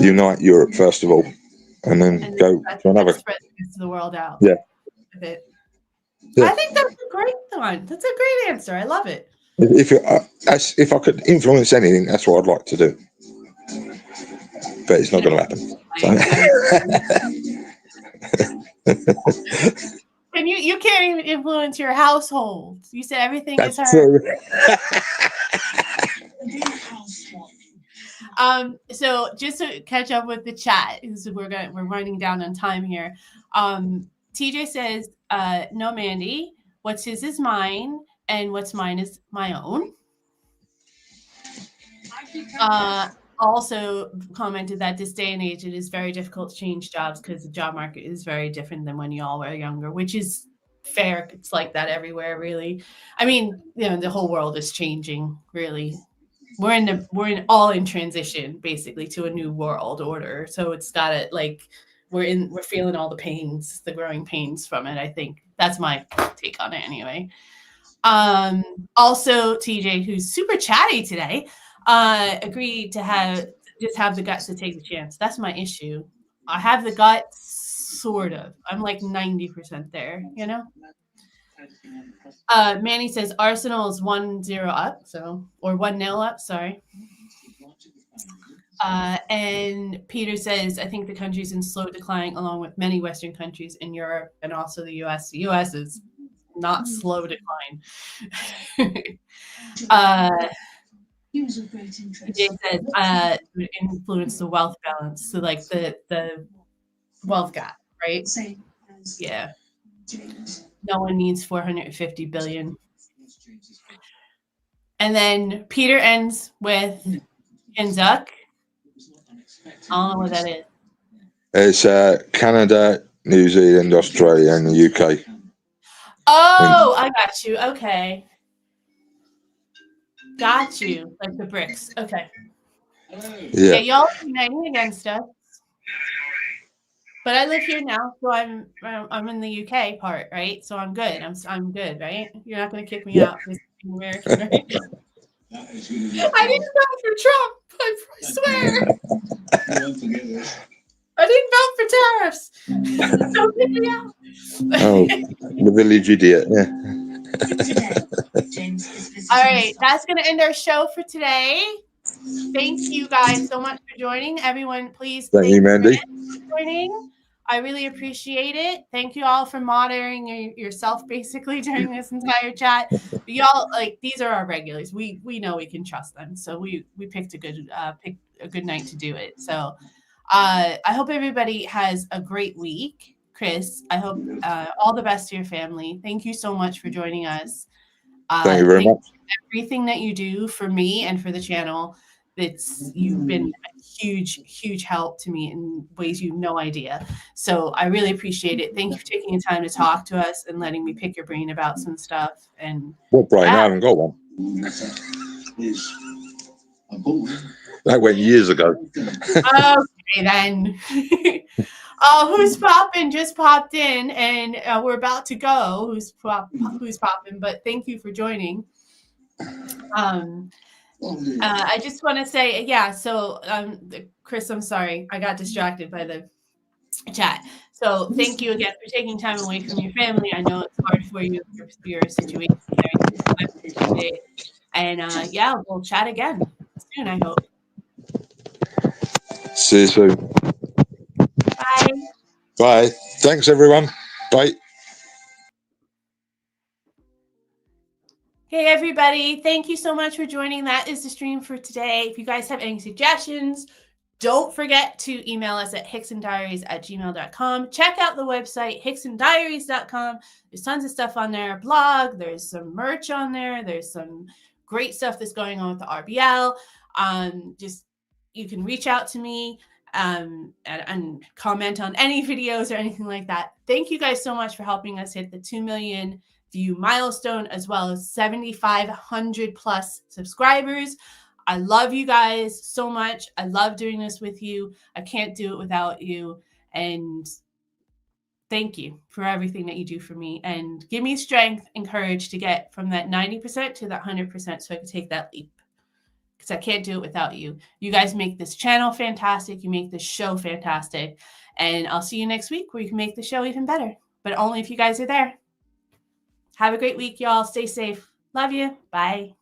Unite Europe first of all, and then go to another. Spread the rest of the world out. Yeah. With it. Yeah. I think that's a great one. That's a great answer. I love it. If I could influence anything, that's what I'd like to do. But it's not going to happen. And you can't even influence your household. You said everything That's is her. true. So just to catch up with the chat, because we're running down on time here. TJ says, no, Mandy, what's his is mine, and what's mine is my own. Also commented that this day and age, it is very difficult to change jobs because the job market is very different than when you all were younger, which is fair. It's like that everywhere, really. I mean, the whole world is changing, really. We're all in transition, basically, to a new world order. So it's got it like we're feeling all the pains, the growing pains from it. I think that's my take on it, anyway. Also, TJ, who's super chatty today, agreed to have the guts to take the chance. That's my issue. I have the guts, sort of. I'm like 90% there, Manny says Arsenal is 1-0 up, or 1-0 up, sorry. And Peter says, I think the country's in slow decline along with many Western countries in Europe and also the US. The US is not slow decline. He says would influence the wealth balance. So like the wealth gap, right? Yeah. No one needs 450 billion. And then Peter ends with Inzuck. I don't know what that is. It's Canada, New Zealand, Australia, and the UK. Oh, I got you. Okay. Got you. Like the bricks. Okay. Yeah, y'all are uniting against us. But I live here now, so I'm in the UK part, right? So I'm good. I'm good, right? You're not going to kick me out because I'm American, right? I didn't vote for Trump. I swear. I didn't vote for tariffs. Don't kick me out. Oh, the village idiot. Yeah. All right, that's going to end our show for today. Thank you guys so much for joining. Everyone, please thank you, Mandy, for joining. I really appreciate it. Thank you all for monitoring yourself basically during this entire chat. But y'all, like, these are our regulars. We know we can trust them. So we picked a good night to do it. So I hope everybody has a great week. Chris, I hope all the best to your family. Thank you so much for joining us. Thank you very much. Everything that you do for me and for the channel, you've been a huge help to me in ways you have no idea. So I really appreciate it. Thank you for taking the time to talk to us and letting me pick your brain about some stuff. And what brain? I haven't got one. That went years ago. Okay then. Oh, who's popping? Just popped in, and we're about to go. Who's popping? But thank you for joining. I just want to say, yeah. So, Chris, I'm sorry, I got distracted by the chat. So, thank you again for taking time away from your family. I know it's hard for you, your situation. I appreciate it. And yeah, we'll chat again soon, I hope. See you soon. Bye. Bye. Thanks, everyone. Bye. Hey, everybody. Thank you so much for joining. That is the stream for today. If you guys have any suggestions, don't forget to email us at hicksondiaries@gmail.com. Check out the website, hicksondiaries.com. There's tons of stuff on there. Blog. There's some merch on there. There's some great stuff that's going on with the RBL. You can reach out to me and comment on any videos or anything like that. Thank you guys so much for helping us hit the 2 million view milestone, as well as 7,500 plus subscribers. I love you guys so much. I love doing this with you. I can't do it without you. And thank you for everything that you do for me, and give me strength and courage to get from that 90% to that 100% so I can take that leap, because I can't do it without you. You guys make this channel fantastic. You make this show fantastic. And I'll see you next week where you can make the show even better, but only if you guys are there. Have a great week, y'all. Stay safe. Love you. Bye.